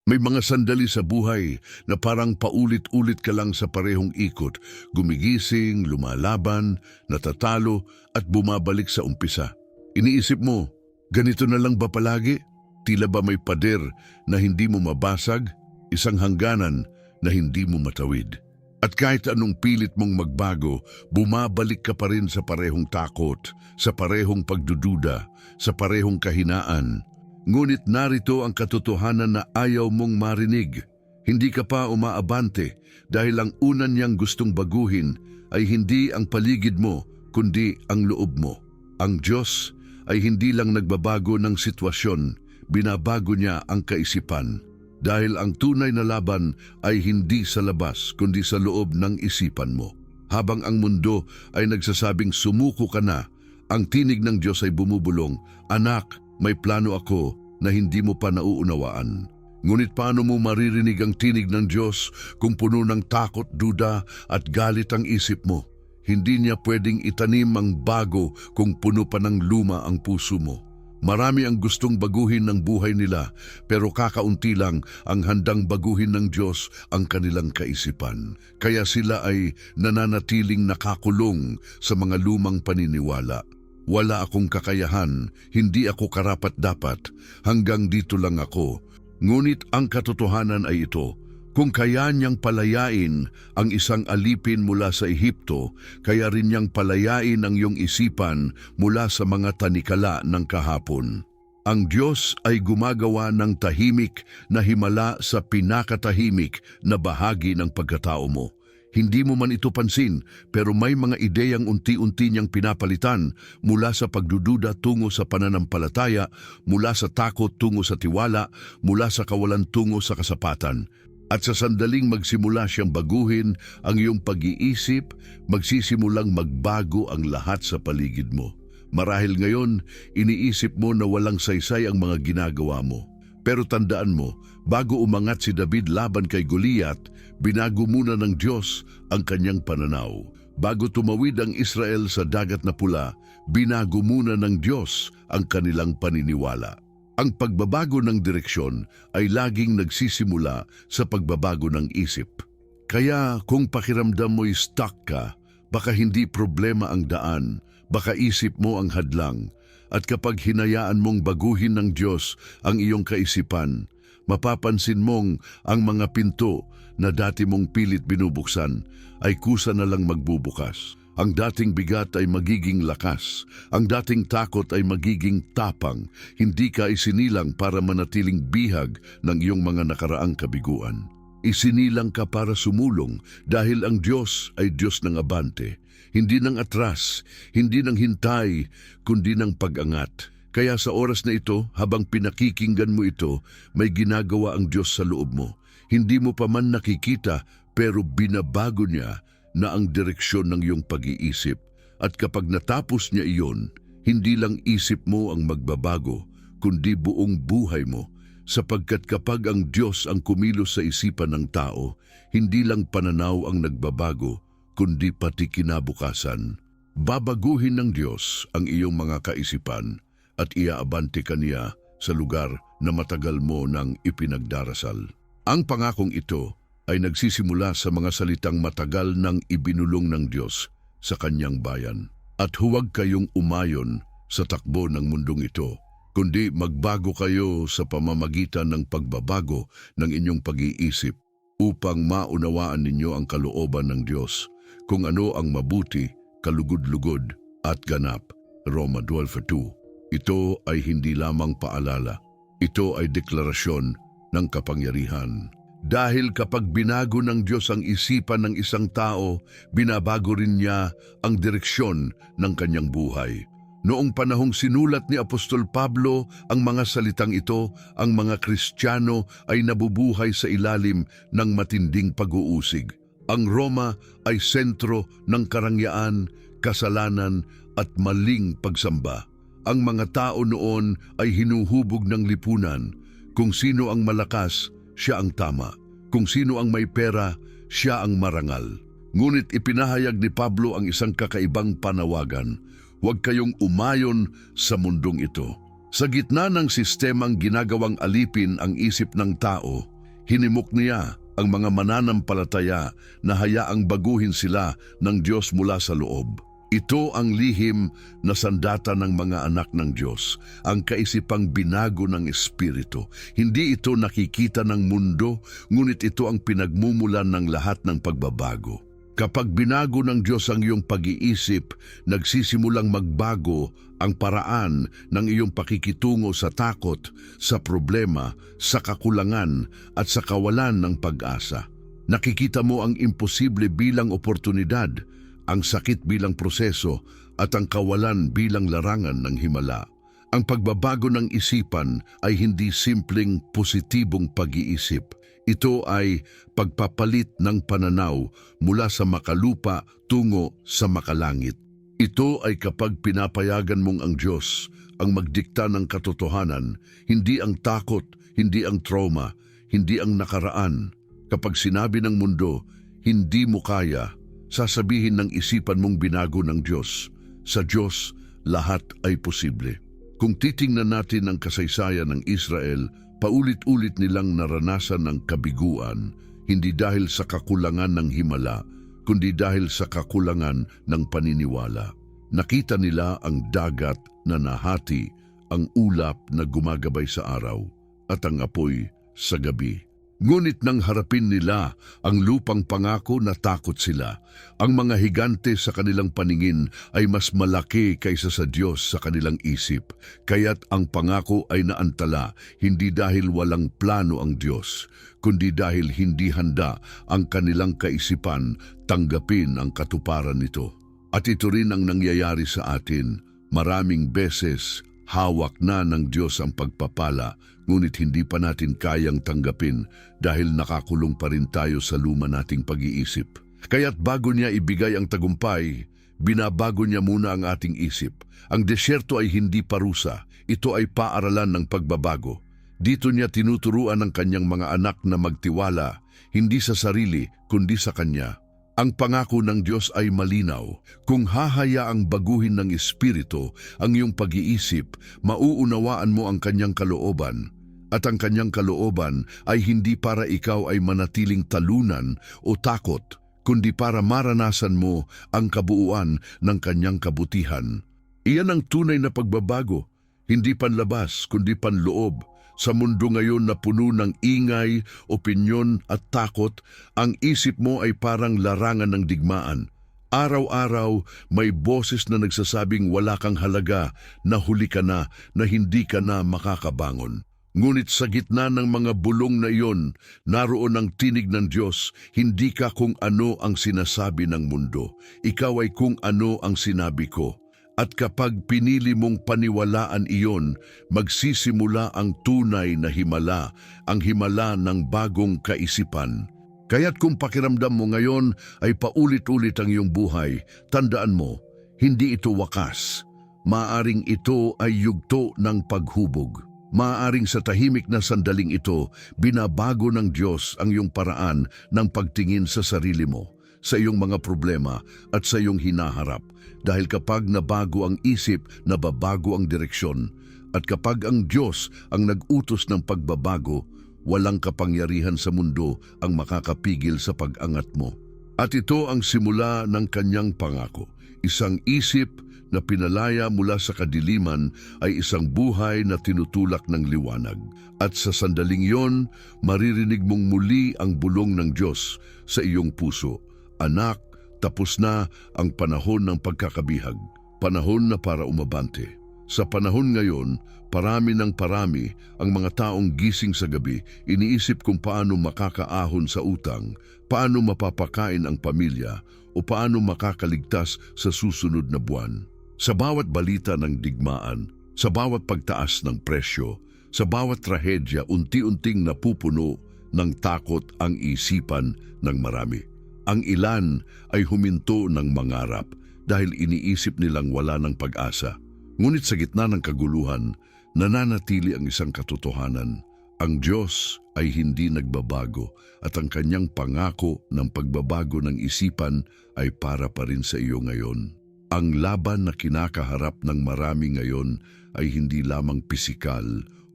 May mga sandali sa buhay na parang paulit-ulit ka lang sa parehong ikot, gumigising, lumalaban, natatalo at bumabalik sa umpisa. Iniisip mo, ganito na lang ba palagi? Tila ba may pader na hindi mo mabasag, isang hangganan na hindi mo matawid? At kahit anong pilit mong magbago, bumabalik ka pa rin sa parehong takot, sa parehong pagdududa, sa parehong kahinaan. Ngunit narito ang katotohanan na ayaw mong marinig. Hindi ka pa umaabante dahil ang unan niyang gustong baguhin ay hindi ang paligid mo, kundi ang loob mo. Ang Diyos ay hindi lang nagbabago ng sitwasyon, binabago niya ang kaisipan. Dahil ang tunay na laban ay hindi sa labas, kundi sa loob ng isipan mo. Habang ang mundo ay nagsasabing sumuko ka na, ang tinig ng Diyos ay bumubulong, "Anak, may plano ako na hindi mo pa nauunawaan." Ngunit paano mo maririnig ang tinig ng Diyos kung puno ng takot, duda at galit ang isip mo? Hindi niya pwedeng itanim ang bago kung puno pa ng luma ang puso mo. Marami ang gustong baguhin ng buhay nila, pero kakaunti lang ang handang baguhin ng Diyos ang kanilang kaisipan. Kaya sila ay nananatiling nakakulong sa mga lumang paniniwala. Wala akong kakayahan, hindi ako karapat-dapat, hanggang dito lang ako. Ngunit ang katotohanan ay ito, kung kaya niyang palayain ang isang alipin mula sa Ehipto, kaya rin niyang palayain ang iyong isipan mula sa mga tanikala ng kahapon. Ang Diyos ay gumagawa ng tahimik na himala sa pinakatahimik na bahagi ng pagkatao mo. Hindi mo man ito pansin, pero may mga ideyang unti-unti niyang pinapalitan mula sa pagdududa tungo sa pananampalataya, mula sa takot tungo sa tiwala, mula sa kawalan tungo sa kasapatan. At sa sandaling magsimula siyang baguhin ang iyong pag-iisip, magsisimulang magbago ang lahat sa paligid mo. Marahil ngayon, iniisip mo na walang saysay ang mga ginagawa mo. Pero tandaan mo, bago umangat si David laban kay Goliath, binago muna ng Diyos ang kanyang pananaw. Bago tumawid ang Israel sa dagat na pula, binago muna ng Diyos ang kanilang paniniwala. Ang pagbabago ng direksyon ay laging nagsisimula sa pagbabago ng isip. Kaya kung pakiramdam mo'y stuck ka, baka hindi problema ang daan, baka isip mo ang hadlang. At kapag hinayaan mong baguhin ng Diyos ang iyong kaisipan, mapapansin mong ang mga pinto na dati mong pilit binubuksan ay kusa na lang magbubukas. Ang dating bigat ay magiging lakas. Ang dating takot ay magiging tapang. Hindi ka isinilang para manatiling bihag ng iyong mga nakaraang kabiguan. Isinilang ka para sumulong dahil ang Diyos ay Diyos ng abante. Hindi ng atras, hindi ng hintay, kundi ng pag-angat. Kaya sa oras na ito, habang pinakikinggan mo ito, may ginagawa ang Diyos sa loob mo. Hindi mo pa man nakikita, pero binabago niya na ang direksyon ng iyong pag-iisip. At kapag natapos niya iyon, hindi lang isip mo ang magbabago, kundi buong buhay mo. Sapagkat kapag ang Diyos ang kumilos sa isipan ng tao, hindi lang pananaw ang nagbabago, kundi pati kinabukasan. Babaguhin ng Diyos ang iyong mga kaisipan at iaabante ka niya sa lugar na matagal mo nang ipinagdarasal. Ang pangakong ito ay nagsisimula sa mga salitang matagal nang ibinulong ng Diyos sa kanyang bayan. At huwag kayong umayon sa takbo ng mundong ito, kundi magbago kayo sa pamamagitan ng pagbabago ng inyong pag-iisip upang maunawaan ninyo ang kalooban ng Diyos, kung ano ang mabuti, kalugod-lugod at ganap. Roma 12:2. Ito ay hindi lamang paalala. Ito ay deklarasyon ng kapangyarihan. Dahil kapag binago ng Diyos ang isipan ng isang tao, binabago rin niya ang direksyon ng kanyang buhay. Noong panahong sinulat ni Apostol Pablo ang mga salitang ito, ang mga Kristiyano ay nabubuhay sa ilalim ng matinding pag-uusig. Ang Roma ay sentro ng karangyaan, kasalanan at maling pagsamba. Ang mga tao noon ay hinuhubog ng lipunan. Kung sino ang malakas, siya ang tama. Kung sino ang may pera, siya ang marangal. Ngunit ipinahayag ni Pablo ang isang kakaibang panawagan. Huwag kayong umayon sa mundong ito. Sa gitna ng sistemang ginagawang alipin ang isip ng tao, Hinimok niya ang mga mananampalataya na hayaang baguhin sila ng Diyos mula sa loob. Ito ang lihim na sandata ng mga anak ng Diyos, ang kaisipang binago ng Espiritu. Hindi ito nakikita ng mundo, ngunit ito ang pinagmumulan ng lahat ng pagbabago. Kapag binago ng Diyos ang iyong pag-iisip, nagsisimulang magbago ang paraan ng iyong pakikitungo sa takot, sa problema, sa kakulangan at sa kawalan ng pag-asa. Nakikita mo ang imposible bilang oportunidad, ang sakit bilang proseso at ang kawalan bilang larangan ng himala. Ang pagbabago ng isipan ay hindi simpleng positibong pag-iisip. Ito ay pagpapalit ng pananaw mula sa makalupa tungo sa makalangit. Ito ay kapag pinapayagan mong ang Diyos ang magdikta ng katotohanan, hindi ang takot, hindi ang trauma, hindi ang nakaraan. Kapag sinabi ng mundo, hindi mo kaya, sasabihin ng isipan mong binago ng Diyos. Sa Diyos, lahat ay posible. Kung titingnan natin ang kasaysayan ng Israel, paulit-ulit nilang naranasan ng kabiguan, hindi dahil sa kakulangan ng himala, kundi dahil sa kakulangan ng paniniwala. Nakita nila ang dagat na nahati, ang ulap na gumagabay sa araw, at ang apoy sa gabi. Ngunit nang harapin nila ang lupang pangako, natakot sila. Ang mga higante sa kanilang paningin ay mas malaki kaysa sa Diyos sa kanilang isip. Kaya't ang pangako ay naantala, hindi dahil walang plano ang Diyos, kundi dahil hindi handa ang kanilang kaisipan tanggapin ang katuparan nito. At ito rin ang nangyayari sa atin. Maraming beses, hawak na ng Diyos ang pagpapala, ngunit hindi pa natin kayang tanggapin dahil nakakulong pa rin tayo sa luma nating pag-iisip. Kaya't bago niya ibigay ang tagumpay, binabago niya muna ang ating isip. Ang desyerto ay hindi parusa, ito ay paaralan ng pagbabago. Dito niya tinuturuan ang kanyang mga anak na magtiwala, hindi sa sarili kundi sa Kanya. Ang pangako ng Diyos ay malinaw. Kung hahayaang baguhin ng Espiritu ang iyong pag-iisip, mauunawaan mo ang Kanyang kalooban. At ang Kanyang kalooban ay hindi para ikaw ay manatiling talunan o takot, kundi para maranasan mo ang kabuuan ng Kanyang kabutihan. Iyan ang tunay na pagbabago, hindi panlabas kundi panloob. Sa mundo ngayon na puno ng ingay, opinyon at takot, ang isip mo ay parang larangan ng digmaan. Araw-araw may boses na nagsasabing wala kang halaga, na huli ka na hindi ka na makakabangon. Ngunit sa gitna ng mga bulong na iyon, naroon ang tinig ng Diyos, hindi ka kung ano ang sinasabi ng mundo. Ikaw ay kung ano ang sinabi ko. At kapag pinili mong paniwalaan iyon, magsisimula ang tunay na himala, ang himala ng bagong kaisipan. Kaya't kung pakiramdam mo ngayon ay paulit-ulit ang iyong buhay, tandaan mo, hindi ito wakas. Maaring ito ay yugto ng paghubog. Maaring sa tahimik na sandaling ito, binabago ng Diyos ang iyong paraan ng pagtingin sa sarili mo, sa iyong mga problema at sa iyong hinaharap. Dahil kapag nabago ang isip, nababago ang direksyon. At kapag ang Diyos ang nag-utos ng pagbabago, walang kapangyarihan sa mundo ang makakapigil sa pag-angat mo. At ito ang simula ng Kanyang pangako. Isang isip na pinalaya mula sa kadiliman ay isang buhay na tinutulak ng liwanag. At sa sandaling yon, maririnig mong muli ang bulong ng Diyos sa iyong puso. Anak, tapos na ang panahon ng pagkakabihag, panahon na para umabante. Sa panahon ngayon, parami ng parami ang mga taong gising sa gabi, iniisip kung paano makakaahon sa utang, paano mapapakain ang pamilya, o paano makakaligtas sa susunod na buwan. Sa bawat balita ng digmaan, sa bawat pagtaas ng presyo, sa bawat trahedya, unti-unting napupuno ng takot ang isipan ng marami. Ang ilan ay huminto ng mangarap dahil iniisip nilang wala ng pag-asa. Ngunit sa gitna ng kaguluhan, nananatili ang isang katotohanan. Ang Diyos ay hindi nagbabago at ang Kanyang pangako ng pagbabago ng isipan ay para pa rin sa iyo ngayon. Ang laban na kinakaharap ng marami ngayon ay hindi lamang pisikal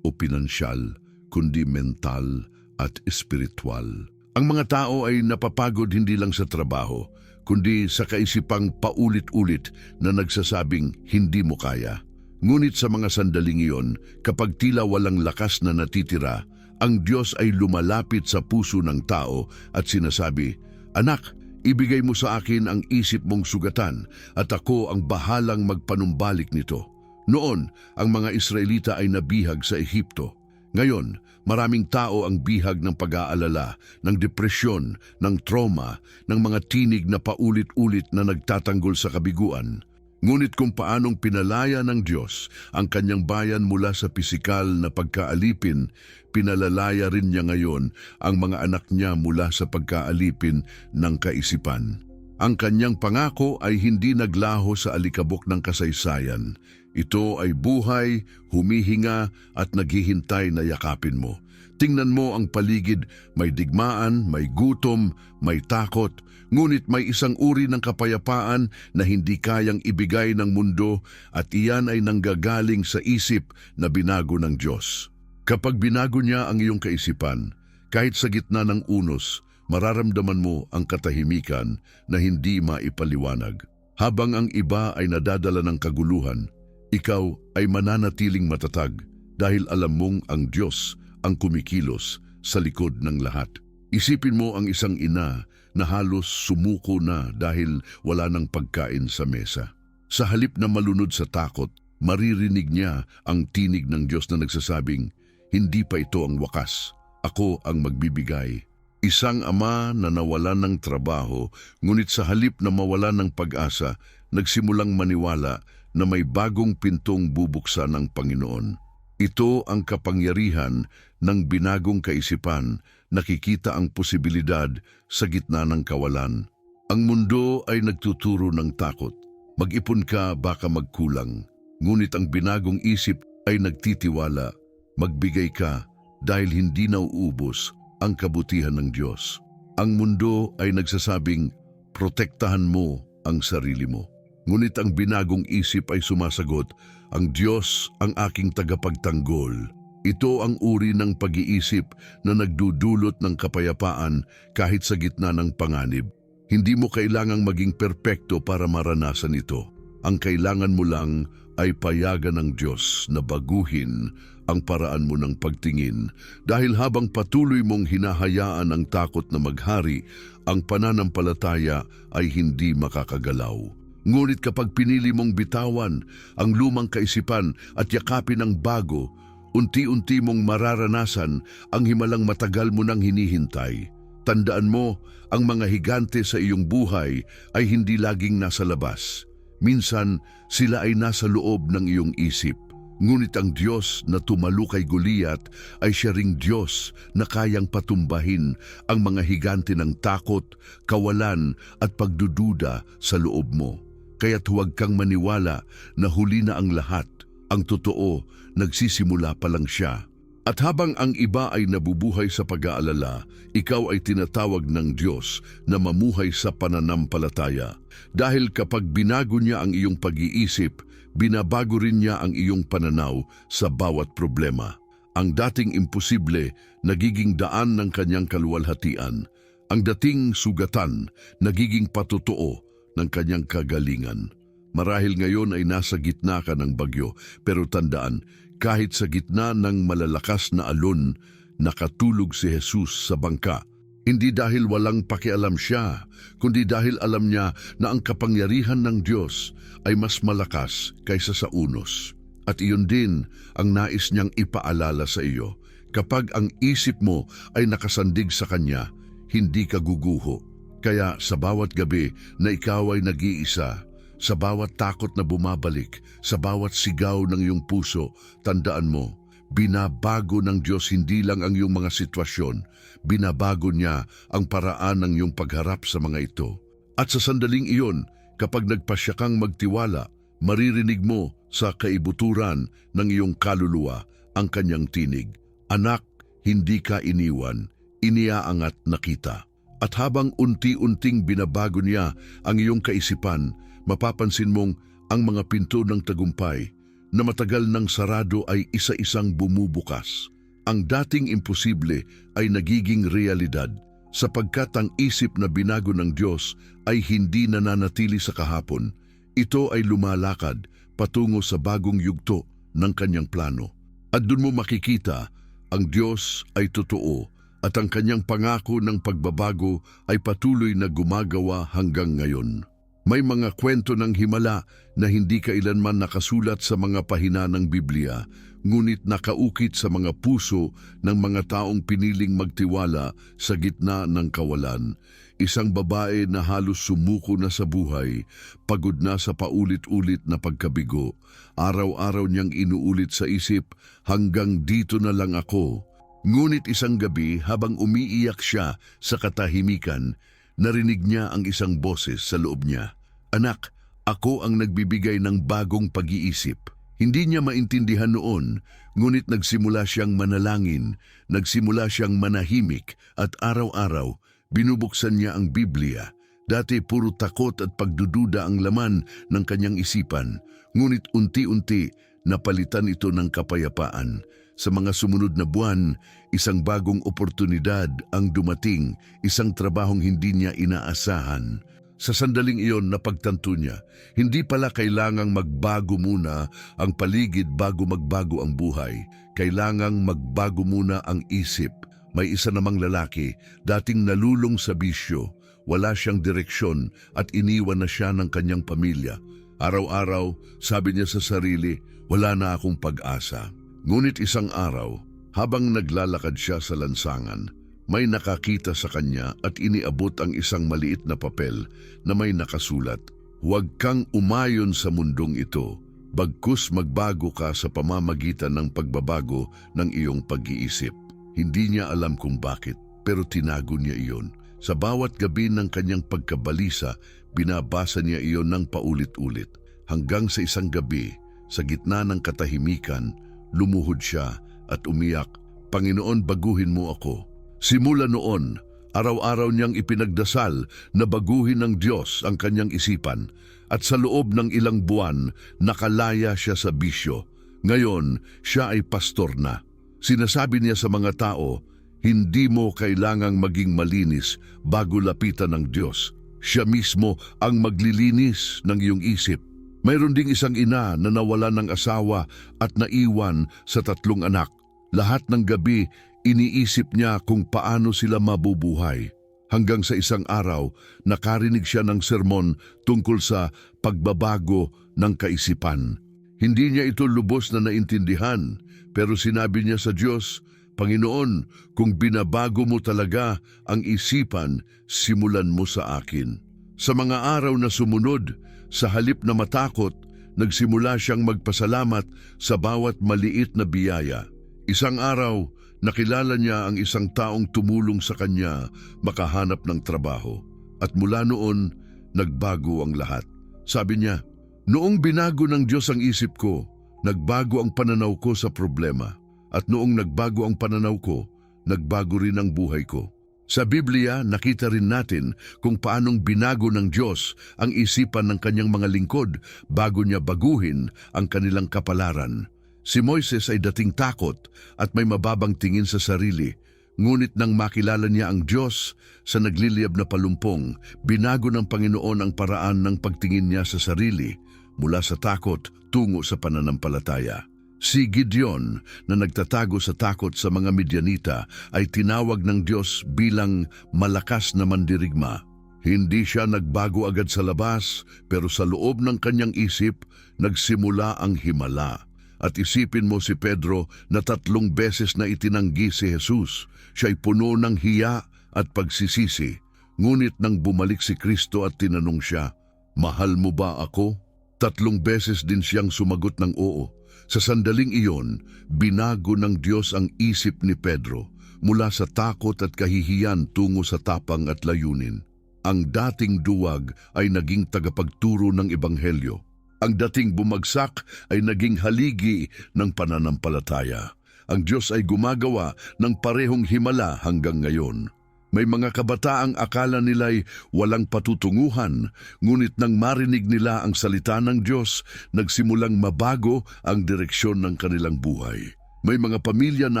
o pinansyal, kundi mental at espiritual. Ang mga tao ay napapagod hindi lang sa trabaho, kundi sa kaisipang paulit-ulit na nagsasabing hindi mo kaya. Ngunit sa mga sandaling iyon, kapag tila walang lakas na natitira, ang Diyos ay lumalapit sa puso ng tao at sinasabi, "Anak, ibigay mo sa akin ang isip mong sugatan at ako ang bahalang magpanumbalik nito." Noon, ang mga Israelita ay nabihag sa Ehipto. Ngayon, maraming tao ang bihag ng pag-aalala, ng depresyon, ng trauma, ng mga tinig na paulit-ulit na nagtatanggol sa kabiguan. Ngunit kung paanong pinalaya ng Diyos ang kanyang bayan mula sa pisikal na pagkaalipin, pinalalaya rin niya ngayon ang mga anak niya mula sa pagkaalipin ng kaisipan. Ang kanyang pangako ay hindi naglaho sa alikabok ng kasaysayan. Ito ay buhay, humihinga at naghihintay na yakapin mo. Tingnan mo ang paligid, may digmaan, may gutom, may takot, ngunit may isang uri ng kapayapaan na hindi kayang ibigay ng mundo at iyan ay nanggagaling sa isip na binago ng Diyos. Kapag binago niya ang iyong kaisipan, kahit sa gitna ng unos, mararamdaman mo ang katahimikan na hindi maipaliwanag. Habang ang iba ay nadadala ng kaguluhan, ikaw ay mananatiling matatag dahil alam mong ang Diyos ang kumikilos sa likod ng lahat. Isipin mo ang isang ina na halos sumuko na dahil wala ng pagkain sa mesa. Sa halip na malunod sa takot, maririnig niya ang tinig ng Diyos na nagsasabing, "Hindi pa ito ang wakas. Ako ang magbibigay." Isang ama na nawalan ng trabaho, ngunit sa halip na mawalan ng pag-asa, nagsimulang maniwala na may bagong pintong bubuksan ng Panginoon. Ito ang kapangyarihan ng binagong kaisipan, nakikita ang posibilidad sa gitna ng kawalan. Ang mundo ay nagtuturo ng takot. Mag-ipon ka, baka magkulang. Ngunit ang binagong isip ay nagtitiwala. Magbigay ka dahil hindi nauubos ang kabutihan ng Diyos. Ang mundo ay nagsasabing, protektahan mo ang sarili mo. Ngunit ang binagong isip ay sumasagot, ang Diyos ang aking tagapagtanggol. Ito ang uri ng pag-iisip na nagdudulot ng kapayapaan kahit sa gitna ng panganib. Hindi mo kailangang maging perpekto para maranasan ito. Ang kailangan mo lang ay payagan ng Diyos na baguhin ang paraan mo ng pagtingin. Dahil habang patuloy mong hinahayaan ang takot na maghari, ang pananampalataya ay hindi makakagalaw. Ngunit kapag pinili mong bitawan ang lumang kaisipan at yakapin ang bago, unti-unti mong mararanasan ang himalang matagal mo nang hinihintay. Tandaan mo, ang mga higante sa iyong buhay ay hindi laging nasa labas. Minsan, sila ay nasa loob ng iyong isip. Ngunit ang Diyos na tumalo kay Goliath ay siya ring Diyos na kayang patumbahin ang mga higante ng takot, kawalan at pagdududa sa loob mo. Kaya't huwag kang maniwala na huli na ang lahat. Ang totoo, nagsisimula pa lang siya. At habang ang iba ay nabubuhay sa pag-aalala, ikaw ay tinatawag ng Diyos na mamuhay sa pananampalataya. Dahil kapag binago niya ang iyong pag-iisip, binabago rin niya ang iyong pananaw sa bawat problema. Ang dating imposible, nagiging daan ng kanyang kaluwalhatian. Ang dating sugatan, nagiging patotoo ng kanyang kagalingan. Marahil ngayon ay nasa gitna ka ng bagyo, pero tandaan, kahit sa gitna ng malalakas na alon, nakatulog si Jesus sa bangka. Hindi dahil walang pakialam siya, kundi dahil alam niya na ang kapangyarihan ng Diyos ay mas malakas kaysa sa unos. At iyon din ang nais niyang ipaalala sa iyo. Kapag ang isip mo ay nakasandig sa Kanya, hindi ka guguho. Kaya sa bawat gabi na ikaw ay nag-iisa, sa bawat takot na bumabalik, sa bawat sigaw ng iyong puso, tandaan mo, binabago ng Diyos hindi lang ang iyong mga sitwasyon, binabago niya ang paraan ng iyong pagharap sa mga ito. At sa sandaling iyon, kapag nagpasya kang magtiwala, maririnig mo sa kaibuturan ng iyong kaluluwa ang kanyang tinig. Anak, hindi ka iniwan, iniaangat na kita. At habang unti-unting binabago niya ang iyong kaisipan, mapapansin mong ang mga pinto ng tagumpay na matagal nang sarado ay isa-isang bumubukas. Ang dating imposible ay nagiging realidad sapagkat ang isip na binago ng Diyos ay hindi nananatili sa kahapon. Ito ay lumalakad patungo sa bagong yugto ng kanyang plano. At doon mo makikita, ang Diyos ay totoo at ang kanyang pangako ng pagbabago ay patuloy na gumagawa hanggang ngayon. May mga kwento ng himala na hindi kailanman nakasulat sa mga pahina ng Biblia, ngunit nakaukit sa mga puso ng mga taong piniling magtiwala sa gitna ng kawalan. Isang babae na halos sumuko na sa buhay, pagod na sa paulit-ulit na pagkabigo. Araw-araw niyang inuulit sa isip, hanggang dito na lang ako. Ngunit isang gabi habang umiiyak siya sa katahimikan, narinig niya ang isang boses sa loob niya. Anak, ako ang nagbibigay ng bagong pag-iisip. Hindi niya maintindihan noon, ngunit nagsimula siyang manalangin, nagsimula siyang manahimik at araw-araw binubuksan niya ang Biblia. Dati puro takot at pagdududa ang laman ng kanyang isipan, ngunit unti-unti napalitan ito ng kapayapaan. Sa mga sumunod na buwan, isang bagong oportunidad ang dumating, isang trabahong hindi niya inaasahan. Sa sandaling iyon napagtanto niya, hindi pala kailangang magbago muna ang paligid bago magbago ang buhay. Kailangang magbago muna ang isip. May isa namang lalaki, dating nalulong sa bisyo, wala siyang direksyon at iniwan na siya ng kanyang pamilya. Araw-araw, sabi niya sa sarili, wala na akong pag-asa. Ngunit isang araw, habang naglalakad siya sa lansangan, may nakakita sa kanya at iniabot ang isang maliit na papel na may nakasulat, "Huwag kang umayon sa mundong ito, bagkus magbago ka sa pamamagitan ng pagbabago ng iyong pag-iisip." Hindi niya alam kung bakit, pero tinago niya iyon. Sa bawat gabi ng kanyang pagkabalisa, binabasa niya iyon ng paulit-ulit. Hanggang sa isang gabi, sa gitna ng katahimikan, lumuhod siya at umiyak, "Panginoon, baguhin mo ako." Simula noon, araw-araw niyang ipinagdasal na baguhin ng Diyos ang kanyang isipan at sa loob ng ilang buwan, nakalaya siya sa bisyo. Ngayon, siya ay pastor na. Sinasabi niya sa mga tao, hindi mo kailangang maging malinis bago lapitan ng Diyos. Siya mismo ang maglilinis ng iyong isip. Mayroon ding isang ina na nawalan ng asawa at naiwan sa 3 anak. Lahat ng gabi, iniisip niya kung paano sila mabubuhay. Hanggang sa isang araw, nakarinig siya ng sermon tungkol sa pagbabago ng kaisipan. Hindi niya ito lubos na naintindihan, pero sinabi niya sa Diyos, "Panginoon, kung binabago mo talaga ang isipan, simulan mo sa akin." Sa mga araw na sumunod, sa halip na matakot, nagsimula siyang magpasalamat sa bawat maliit na biyaya. Isang araw, nakilala niya ang isang taong tumulong sa kanya makahanap ng trabaho. At mula noon, nagbago ang lahat. Sabi niya, "Noong binago ng Diyos ang isip ko, nagbago ang pananaw ko sa problema. At noong nagbago ang pananaw ko, nagbago rin ang buhay ko." Sa Biblia, nakita rin natin kung paanong binago ng Diyos ang isipan ng kanyang mga lingkod bago niya baguhin ang kanilang kapalaran. Si Moises ay dating takot at may mababang tingin sa sarili. Ngunit nang makilala niya ang Diyos sa nagliliyab na palumpong, binago ng Panginoon ang paraan ng pagtingin niya sa sarili mula sa takot tungo sa pananampalataya. Si Gideon na nagtatago sa takot sa mga Midianita ay tinawag ng Diyos bilang malakas na mandirigma. Hindi siya nagbago agad sa labas, pero sa loob ng kanyang isip, nagsimula ang himala. At isipin mo si Pedro na 3 beses na itinanggi si Jesus. Siya'y puno ng hiya at pagsisisi. Ngunit nang bumalik si Kristo at tinanong siya, "Mahal mo ba ako?" 3 beses din siyang sumagot ng oo. Sa sandaling iyon, binago ng Diyos ang isip ni Pedro mula sa takot at kahihiyan tungo sa tapang at layunin. Ang dating duwag ay naging tagapagturo ng Ebanghelyo. Ang dating bumagsak ay naging haligi ng pananampalataya. Ang Diyos ay gumagawa ng parehong himala hanggang ngayon. May mga kabataang akala nila'y walang patutunguhan, ngunit nang marinig nila ang salita ng Diyos, nagsimulang mabago ang direksyon ng kanilang buhay. May mga pamilya na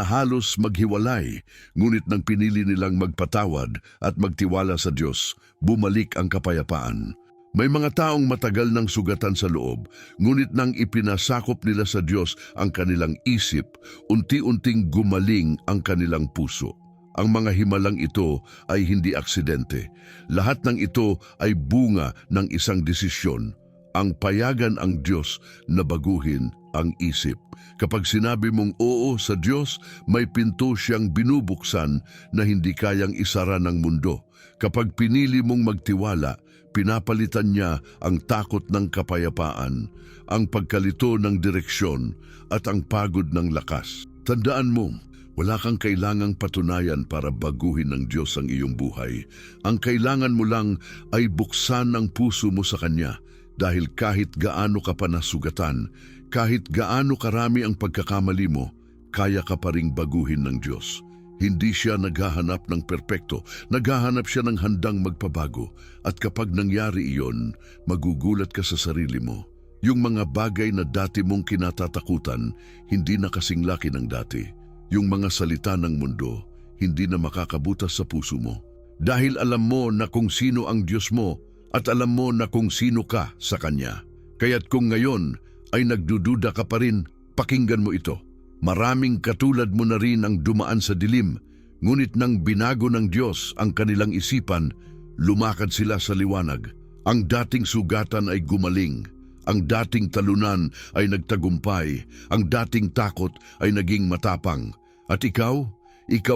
halos maghiwalay, ngunit nang pinili nilang magpatawad at magtiwala sa Diyos, bumalik ang kapayapaan. May mga taong matagal ng sugatan sa loob, ngunit nang ipinasakop nila sa Diyos ang kanilang isip, unti-unting gumaling ang kanilang puso. Ang mga himalang ito ay hindi aksidente. Lahat ng ito ay bunga ng isang desisyon. Ang payagan ang Diyos na baguhin ang isip. Kapag sinabi mong oo sa Diyos, may pinto siyang binubuksan na hindi kayang isara ng mundo. Kapag pinili mong magtiwala, pinapalitan niya ang takot ng kapayapaan, ang pagkalito ng direksyon, at ang pagod ng lakas. Tandaan mo, wala kang kailangang patunayan para baguhin ng Diyos ang iyong buhay. Ang kailangan mo lang ay buksan ang puso mo sa Kanya, dahil kahit gaano ka pa nasugatan, kahit gaano karami ang pagkakamali mo, kaya ka pa ring baguhin ng Diyos. Hindi siya naghahanap ng perpekto, naghahanap siya ng handang magpabago. At kapag nangyari iyon, magugulat ka sa sarili mo. Yung mga bagay na dati mong kinatatakutan, hindi na kasing laki ng dati. Yung mga salita ng mundo, hindi na makakabutas sa puso mo. Dahil alam mo na kung sino ang Diyos mo, at alam mo na kung sino ka sa Kanya. Kaya't kung ngayon ay nagdududa ka pa rin, pakinggan mo ito. Maraming katulad mo na rin ang dumaan sa dilim, ngunit nang binago ng Diyos ang kanilang isipan, lumakad sila sa liwanag. Ang dating sugatan ay gumaling, ang dating talunan ay nagtagumpay, ang dating takot ay naging matapang. At ikaw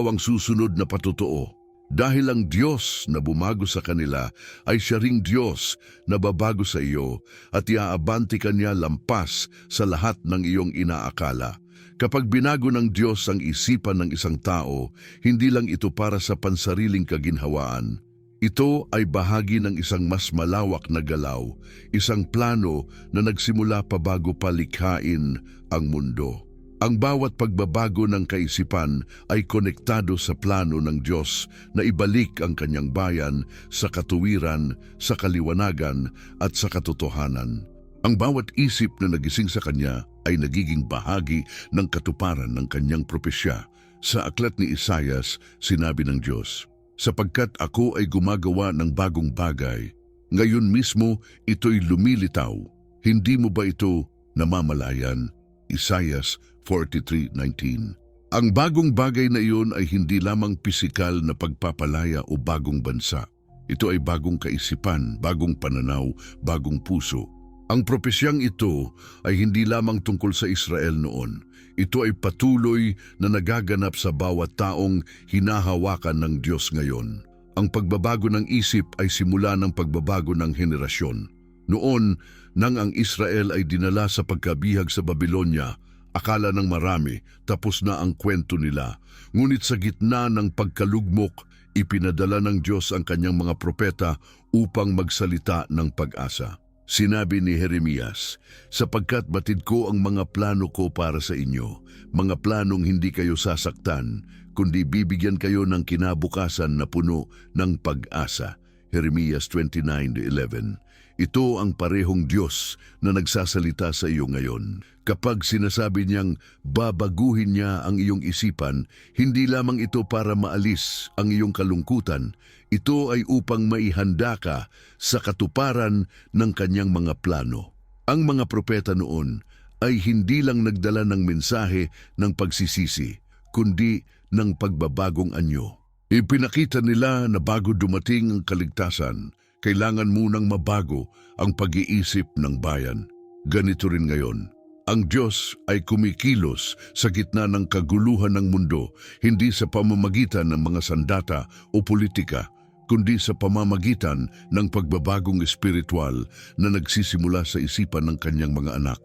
ang susunod na patotoo. Dahil ang Diyos na bumago sa kanila ay siya ring Diyos na babago sa iyo at iaabante ka niya lampas sa lahat ng iyong inaakala. Kapag binago ng Diyos ang isipan ng isang tao, hindi lang ito para sa pansariling kaginhawaan. Ito ay bahagi ng isang mas malawak na galaw, isang plano na nagsimula pa bago pa likhain ang mundo. Ang bawat pagbabago ng kaisipan ay konektado sa plano ng Diyos na ibalik ang kanyang bayan sa katuwiran, sa kaliwanagan at sa katotohanan. Ang bawat isip na nagising sa kanya ay nagiging bahagi ng katuparan ng kanyang propesya. Sa aklat ni Isaias, sinabi ng Diyos, "Sapagkat ako ay gumagawa ng bagong bagay, ngayon mismo ito'y lumilitaw. Hindi mo ba ito namamalayan?" Isaias 43:19. Ang bagong bagay na iyon ay hindi lamang pisikal na pagpapalaya o bagong bansa. Ito ay bagong kaisipan, bagong pananaw, bagong puso. Ang propesyang ito ay hindi lamang tungkol sa Israel noon. Ito ay patuloy na nagaganap sa bawat taong hinahawakan ng Diyos ngayon. Ang pagbabago ng isip ay simula ng pagbabago ng henerasyon. Noon, nang ang Israel ay dinala sa pagkabihag sa Babylonia, akala ng marami tapos na ang kwento nila. Ngunit sa gitna ng pagkalugmok, ipinadala ng Diyos ang kanyang mga propeta upang magsalita ng pag-asa. Sinabi ni Jeremias, "Sapagkat batid ko ang mga plano ko para sa inyo, mga planong hindi kayo sasaktan, kundi bibigyan kayo ng kinabukasan na puno ng pag-asa." Jeremias 29:11. Ito ang parehong Diyos na nagsasalita sa iyo ngayon. Kapag sinasabi niyang babaguhin niya ang iyong isipan, hindi lamang ito para maalis ang iyong kalungkutan. Ito ay upang maihanda ka sa katuparan ng kanyang mga plano. Ang mga propeta noon ay hindi lang nagdala ng mensahe ng pagsisisi, kundi ng pagbabagong anyo. Ipinakita nila na bago dumating ang kaligtasan, kailangan munang mabago ang pag-iisip ng bayan. Ganito rin ngayon. Ang Diyos ay kumikilos sa gitna ng kaguluhan ng mundo, hindi sa pamamagitan ng mga sandata o politika, kundi sa pamamagitan ng pagbabagong espiritual na nagsisimula sa isipan ng kanyang mga anak.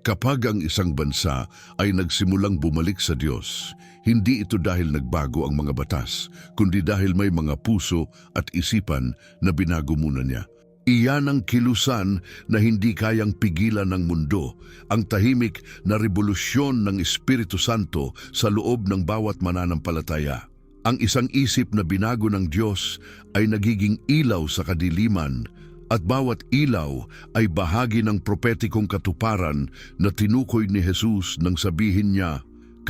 Kapag ang isang bansa ay nagsimulang bumalik sa Diyos, hindi ito dahil nagbago ang mga batas, kundi dahil may mga puso at isipan na binago muna niya. Iyan ang kilusan na hindi kayang pigilan ng mundo, ang tahimik na revolusyon ng Espiritu Santo sa loob ng bawat mananampalataya. Ang isang isip na binago ng Diyos ay nagiging ilaw sa kadiliman, at bawat ilaw ay bahagi ng propetikong katuparan na tinukoy ni Jesus nang sabihin niya,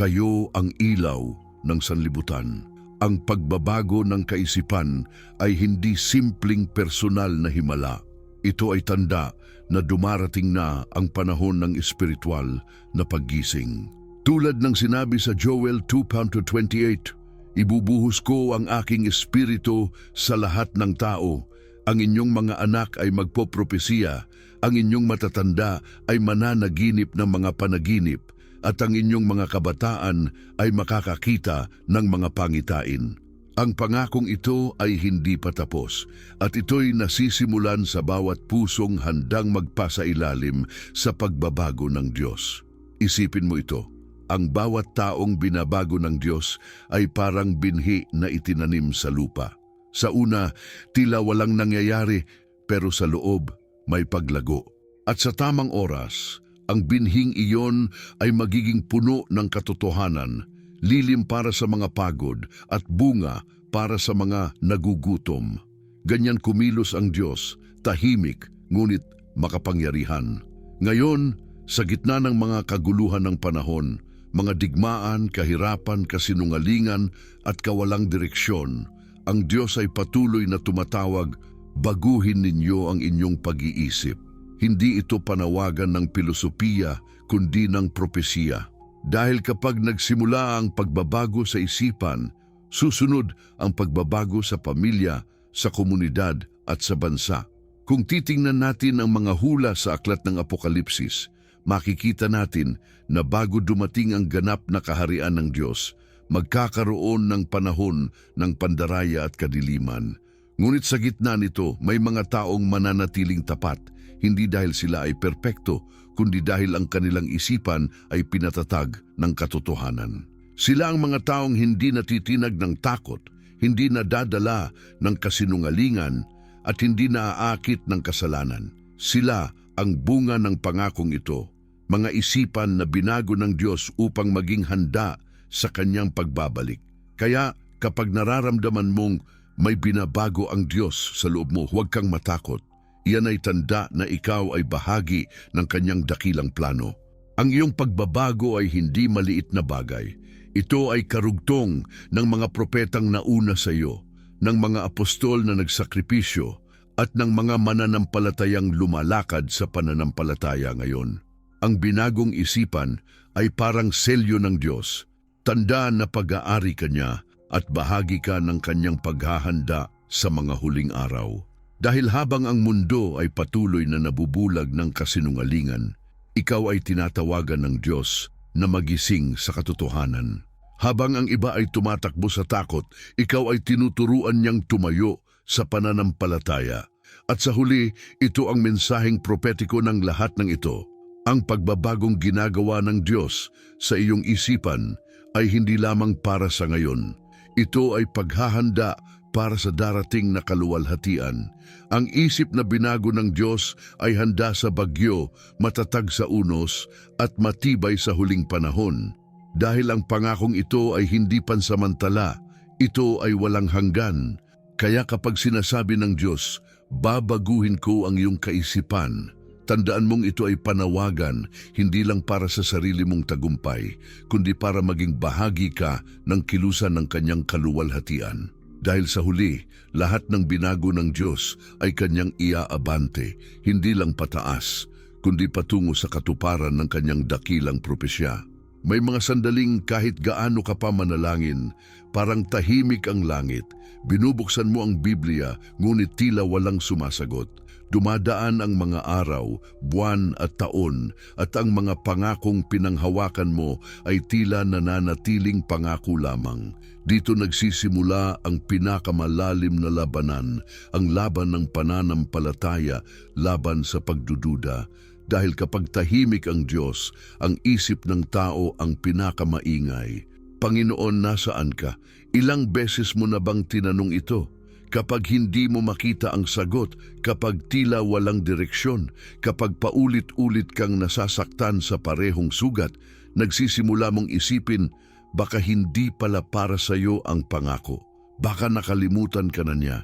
Kayo ang ilaw ng sanlibutan. Ang pagbabago ng kaisipan ay hindi simpleng personal na himala. Ito ay tanda na dumarating na ang panahon ng espiritual na paggising. Tulad ng sinabi sa Joel 2:28, ibubuhos ko ang aking espiritu sa lahat ng tao. Ang inyong mga anak ay magpopropesiya, ang inyong matatanda ay mananaginip ng mga panaginip, at ang inyong mga kabataan ay makakakita ng mga pangitain. Ang pangakong ito ay hindi pa tapos, at ito'y nasisimulan sa bawat pusong handang magpasailalim sa pagbabago ng Diyos. Isipin mo ito, ang bawat taong binabago ng Diyos ay parang binhi na itinanim sa lupa. Sa una, tila walang nangyayari, pero sa loob may paglago. At sa tamang oras, ang binhing iyon ay magiging puno ng katotohanan, lilim para sa mga pagod at bunga para sa mga nagugutom. Ganyan kumilos ang Diyos, tahimik ngunit makapangyarihan. Ngayon, sa gitna ng mga kaguluhan ng panahon, mga digmaan, kahirapan, kasinungalingan at kawalang direksyon, ang Diyos ay patuloy na tumatawag, baguhin ninyo ang inyong pag-iisip. Hindi ito panawagan ng filosofiya kundi ng propesiya. Dahil kapag nagsimula ang pagbabago sa isipan, susunod ang pagbabago sa pamilya, sa komunidad at sa bansa. Kung titingnan natin ang mga hula sa aklat ng Apokalipsis, makikita natin na bago dumating ang ganap na kaharian ng Diyos, magkakaroon ng panahon ng pandaraya at kadiliman. Ngunit sa gitna nito, may mga taong mananatiling tapat, hindi dahil sila ay perpekto, kundi dahil ang kanilang isipan ay pinatatag ng katotohanan. Sila ang mga taong hindi natitinag ng takot, hindi nadadala ng kasinungalingan, at hindi naaakit ng kasalanan. Sila ang bunga ng pangakong ito, mga isipan na binago ng Diyos upang maging handa sa kanyang pagbabalik. Kaya kapag nararamdaman mong may binabago ang Diyos sa loob mo, huwag kang matakot. Iyan ay tanda na ikaw ay bahagi ng kanyang dakilang plano. Ang iyong pagbabago ay hindi maliit na bagay. Ito ay karugtong ng mga propetang nauna sa iyo, ng mga apostol na nagsakripisyo, at ng mga mananampalatayang lumalakad sa pananampalataya ngayon. Ang binagong isipan ay parang selyo ng Diyos, tanda na pag-aari ka niya at bahagi ka ng kanyang paghahanda sa mga huling araw. Dahil habang ang mundo ay patuloy na nabubulag ng kasinungalingan, ikaw ay tinatawagan ng Diyos na magising sa katotohanan. Habang ang iba ay tumatakbo sa takot, ikaw ay tinuturuan niyang tumayo sa pananampalataya. At sa huli, ito ang mensaheng propetiko ng lahat ng ito. Ang pagbabagong ginagawa ng Diyos sa iyong isipan ay hindi lamang para sa ngayon. Ito ay paghahanda para sa darating na kaluwalhatian. Ang isip na binago ng Diyos ay handa sa bagyo, matatag sa unos, at matibay sa huling panahon. Dahil ang pangakong ito ay hindi pansamantala, ito ay walang hanggan. Kaya kapag sinasabi ng Diyos, babaguhin ko ang iyong kaisipan, tandaan mong ito ay panawagan, hindi lang para sa sarili mong tagumpay, kundi para maging bahagi ka ng kilusan ng kanyang kaluwalhatian. Dahil sa huli, lahat ng binago ng Diyos ay kanyang iaabante, hindi lang pataas, kundi patungo sa katuparan ng kanyang dakilang propesya. May mga sandaling kahit gaano ka pa manalangin, parang tahimik ang langit. Binubuksan mo ang Biblia, ngunit tila walang sumasagot. Dumadaan ang mga araw, buwan at taon, at ang mga pangakong pinanghawakan mo ay tila nananatiling pangako lamang. Dito nagsisimula ang pinakamalalim na labanan, ang laban ng pananampalataya, laban sa pagdududa. Dahil kapag tahimik ang Diyos, ang isip ng tao ang pinakamaingay. Panginoon, nasaan ka? Ilang beses mo na bang tinanong ito? Kapag hindi mo makita ang sagot, kapag tila walang direksyon, kapag paulit-ulit kang nasasaktan sa parehong sugat, nagsisimula mong isipin, baka hindi pala para sa iyo ang pangako. Baka nakalimutan ka na niya.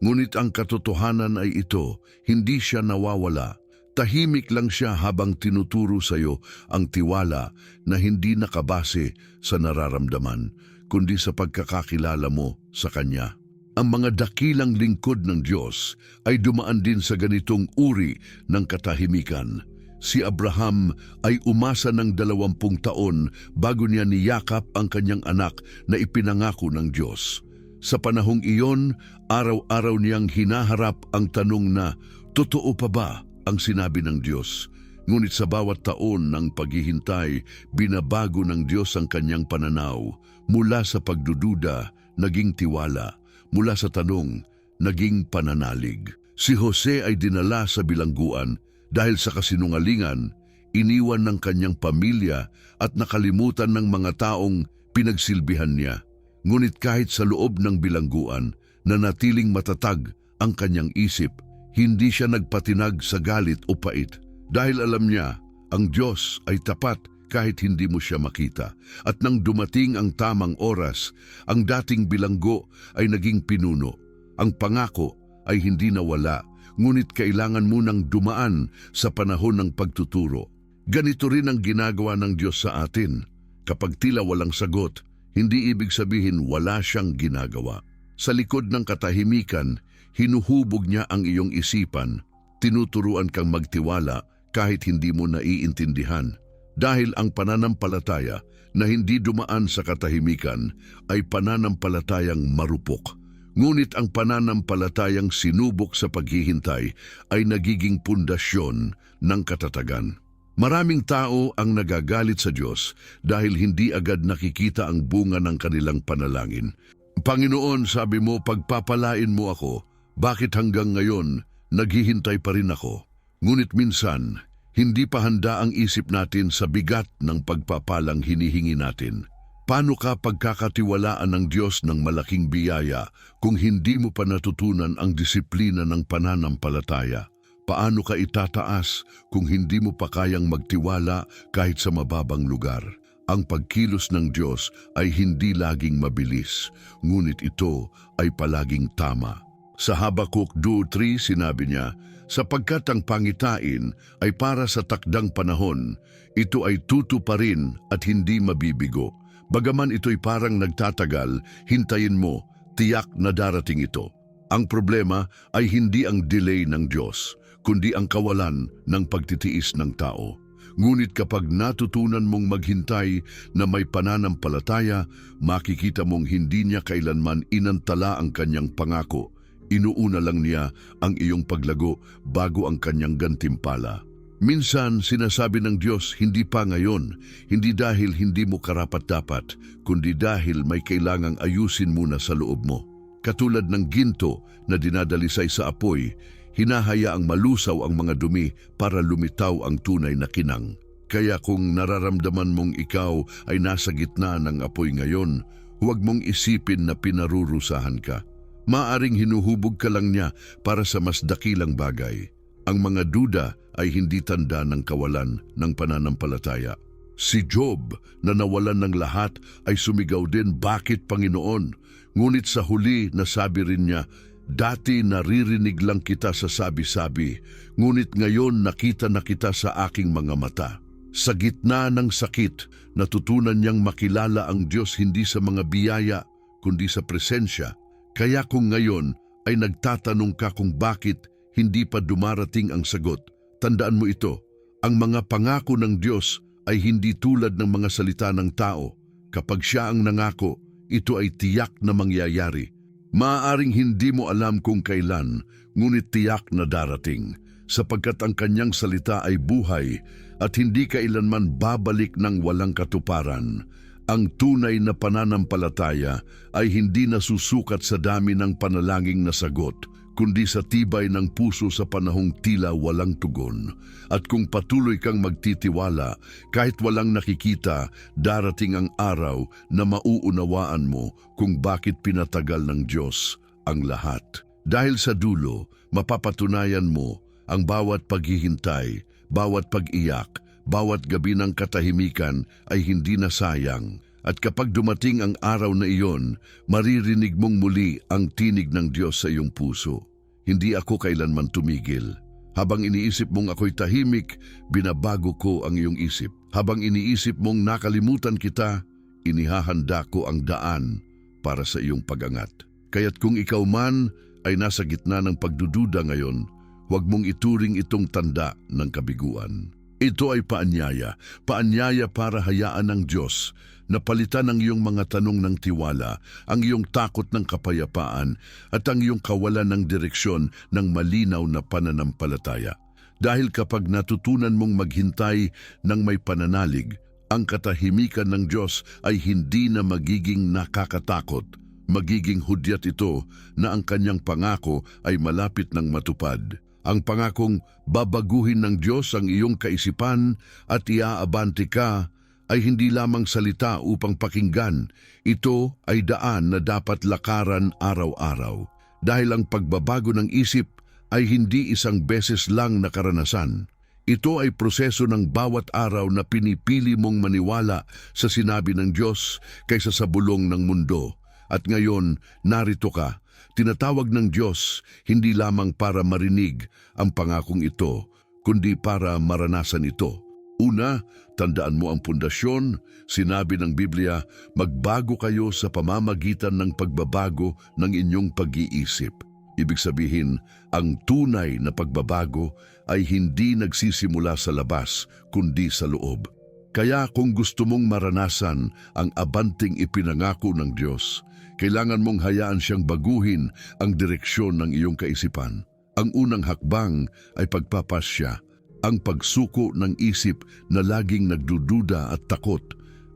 Ngunit ang katotohanan ay ito, hindi siya nawawala. Tahimik lang siya habang tinuturo sa iyo ang tiwala na hindi nakabase sa nararamdaman, kundi sa pagkakakilala mo sa Kanya. Ang mga dakilang lingkod ng Diyos ay dumaan din sa ganitong uri ng katahimikan. Si Abraham ay umasa ng 20 taon bago niya niyakap ang kanyang anak na ipinangako ng Diyos. Sa panahong iyon, araw-araw niyang hinaharap ang tanong na, totoo pa ba ang sinabi ng Diyos? Ngunit sa bawat taon ng paghihintay, binabago ng Diyos ang kanyang pananaw. Mula sa pagdududa, naging tiwala. Mula sa tanong, naging pananalig. Si Jose ay dinala sa bilangguan dahil sa kasinungalingan, iniwan ng kanyang pamilya at nakalimutan ng mga taong pinagsilbihan niya. Ngunit kahit sa loob ng bilangguan, nanatiling matatag ang kanyang isip. Hindi siya nagpatinag sa galit o pait dahil alam niya ang Diyos ay tapat kahit hindi mo siya makita. At nang dumating ang tamang oras, ang dating bilanggo ay naging pinuno. Ang pangako ay hindi nawala, ngunit kailangan munang dumaan sa panahon ng pagtuturo. Ganito rin ang ginagawa ng Diyos sa atin. Kapag tila walang sagot, hindi ibig sabihin wala siyang ginagawa. Sa likod ng katahimikan, hinuhubog niya ang iyong isipan, tinuturuan kang magtiwala kahit hindi mo naiintindihan. Dahil ang pananampalataya na hindi dumaan sa katahimikan ay pananampalatayang marupok. Ngunit ang pananampalatayang sinubok sa paghihintay ay nagiging pundasyon ng katatagan. Maraming tao ang nagagalit sa Diyos dahil hindi agad nakikita ang bunga ng kanilang panalangin. Panginoon, sabi mo, pagpapalain mo ako, bakit hanggang ngayon naghihintay pa rin ako? Ngunit minsan, hindi pa handa ang isip natin sa bigat ng pagpapalang hinihingi natin. Paano ka pagkakatiwalaan ng Diyos ng malaking biyaya kung hindi mo pa natutunan ang disiplina ng pananampalataya? Paano ka itataas kung hindi mo pa kayang magtiwala kahit sa mababang lugar? Ang pagkilos ng Diyos ay hindi laging mabilis, ngunit ito ay palaging tama. Sa Habakuk 2:3 sinabi niya, sapagkat ang pangitain ay para sa takdang panahon, ito ay tutuparin at hindi mabibigo. Bagaman ito'y parang nagtatagal, hintayin mo, tiyak na darating ito. Ang problema ay hindi ang delay ng Diyos, kundi ang kawalan ng pagtitiis ng tao. Ngunit kapag natutunan mong maghintay na may pananampalataya, makikita mong hindi niya kailanman inantala ang kanyang pangako. Inuuna lang niya ang iyong paglago bago ang kanyang gantimpala. Minsan sinasabi ng Diyos, hindi pa ngayon, hindi dahil hindi mo karapat-dapat, kundi dahil may kailangang ayusin muna sa loob mo. Katulad ng ginto na dinadalisay sa apoy, hinahayaang malusaw ang mga dumi para lumitaw ang tunay na kinang. Kaya kung nararamdaman mong ikaw ay nasa gitna ng apoy ngayon, huwag mong isipin na pinarurusahan ka. Maaring hinuhubog ka lang niya para sa mas dakilang bagay. Ang mga duda ay hindi tanda ng kawalan ng pananampalataya. Si Job na nawalan ng lahat ay sumigaw din, bakit Panginoon? Ngunit sa huli nasabi rin niya, dati naririnig lang kita sa sabi-sabi, ngunit ngayon nakita na kita sa aking mga mata. Sa gitna ng sakit, natutunan niyang makilala ang Diyos hindi sa mga biyaya, kundi sa presensya. Kaya kung ngayon ay nagtatanong ka kung bakit hindi pa dumarating ang sagot, tandaan mo ito, ang mga pangako ng Diyos ay hindi tulad ng mga salita ng tao. Kapag siya ang nangako, ito ay tiyak na mangyayari. Maaaring hindi mo alam kung kailan, ngunit tiyak na darating, sapagkat ang kanyang salita ay buhay at hindi kailanman babalik ng walang katuparan. Ang tunay na pananampalataya ay hindi nasusukat sa dami ng panalangin na sagot, kundi sa tibay ng puso sa panahong tila walang tugon. At kung patuloy kang magtitiwala, kahit walang nakikita, darating ang araw na mauunawaan mo kung bakit pinatagal ng Diyos ang lahat. Dahil sa dulo, mapapatunayan mo ang bawat paghihintay, bawat pag-iyak, bawat gabi ng katahimikan ay hindi na sayang. At kapag dumating ang araw na iyon, maririnig mong muli ang tinig ng Diyos sa iyong puso. Hindi ako kailanman tumigil. Habang iniisip mong ako'y tahimik, binabago ko ang iyong isip. Habang iniisip mong nakalimutan kita, inihahanda ko ang daan para sa iyong pag-angat. Kaya't kung ikaw man ay nasa gitna ng pagdududa ngayon, huwag mong ituring itong tanda ng kabiguan. Ito ay paanyaya para hayaan ng Diyos na palitan ang iyong mga tanong ng tiwala, ang iyong takot ng kapayapaan at ang iyong kawalan ng direksyon ng malinaw na pananampalataya. Dahil kapag natutunan mong maghintay ng may pananalig, ang katahimikan ng Diyos ay hindi na magiging nakakatakot. Magiging hudyat ito na ang kanyang pangako ay malapit ng matupad. Ang pangakong babaguhin ng Diyos ang iyong kaisipan at iaabante ka ay hindi lamang salita upang pakinggan. Ito ay daan na dapat lakaran araw-araw. Dahil ang pagbabago ng isip ay hindi isang beses lang na karanasan. Ito ay proseso ng bawat araw na pinipili mong maniwala sa sinabi ng Diyos kaysa sa bulong ng mundo. At ngayon, narito ka. Tinatawag ng Diyos hindi lamang para marinig ang pangakong ito, kundi para maranasan ito. Una, tandaan mo ang pundasyon. Sinabi ng Biblia, magbago kayo sa pamamagitan ng pagbabago ng inyong pag-iisip. Ibig sabihin, ang tunay na pagbabago ay hindi nagsisimula sa labas, kundi sa loob. Kaya kung gusto mong maranasan ang abanting ipinangako ng Diyos, kailangan mong hayaan siyang baguhin ang direksyon ng iyong kaisipan. Ang unang hakbang ay pagpapasya, ang pagsuko ng isip na laging nagdududa at takot,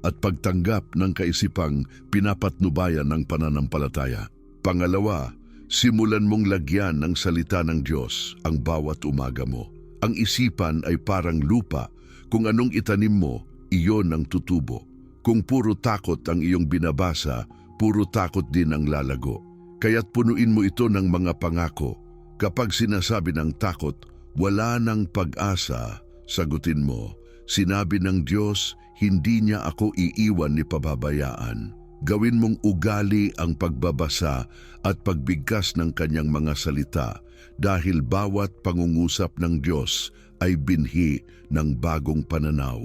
at pagtanggap ng kaisipang pinapatnubayan ng pananampalataya. Pangalawa, simulan mong lagyan ng salita ng Diyos ang bawat umaga mo. Ang isipan ay parang lupa, kung anong itanim mo, iyon ang tutubo. Kung puro takot ang iyong binabasa, puro takot din ang lalago. Kaya't punuin mo ito ng mga pangako. Kapag sinasabi ng takot, wala nang pag-asa, sagutin mo, sinabi ng Diyos, hindi niya ako iiwan ni pababayaan. Gawin mong ugali ang pagbabasa at pagbigkas ng kanyang mga salita dahil bawat pangungusap ng Diyos ay binhi ng bagong pananaw.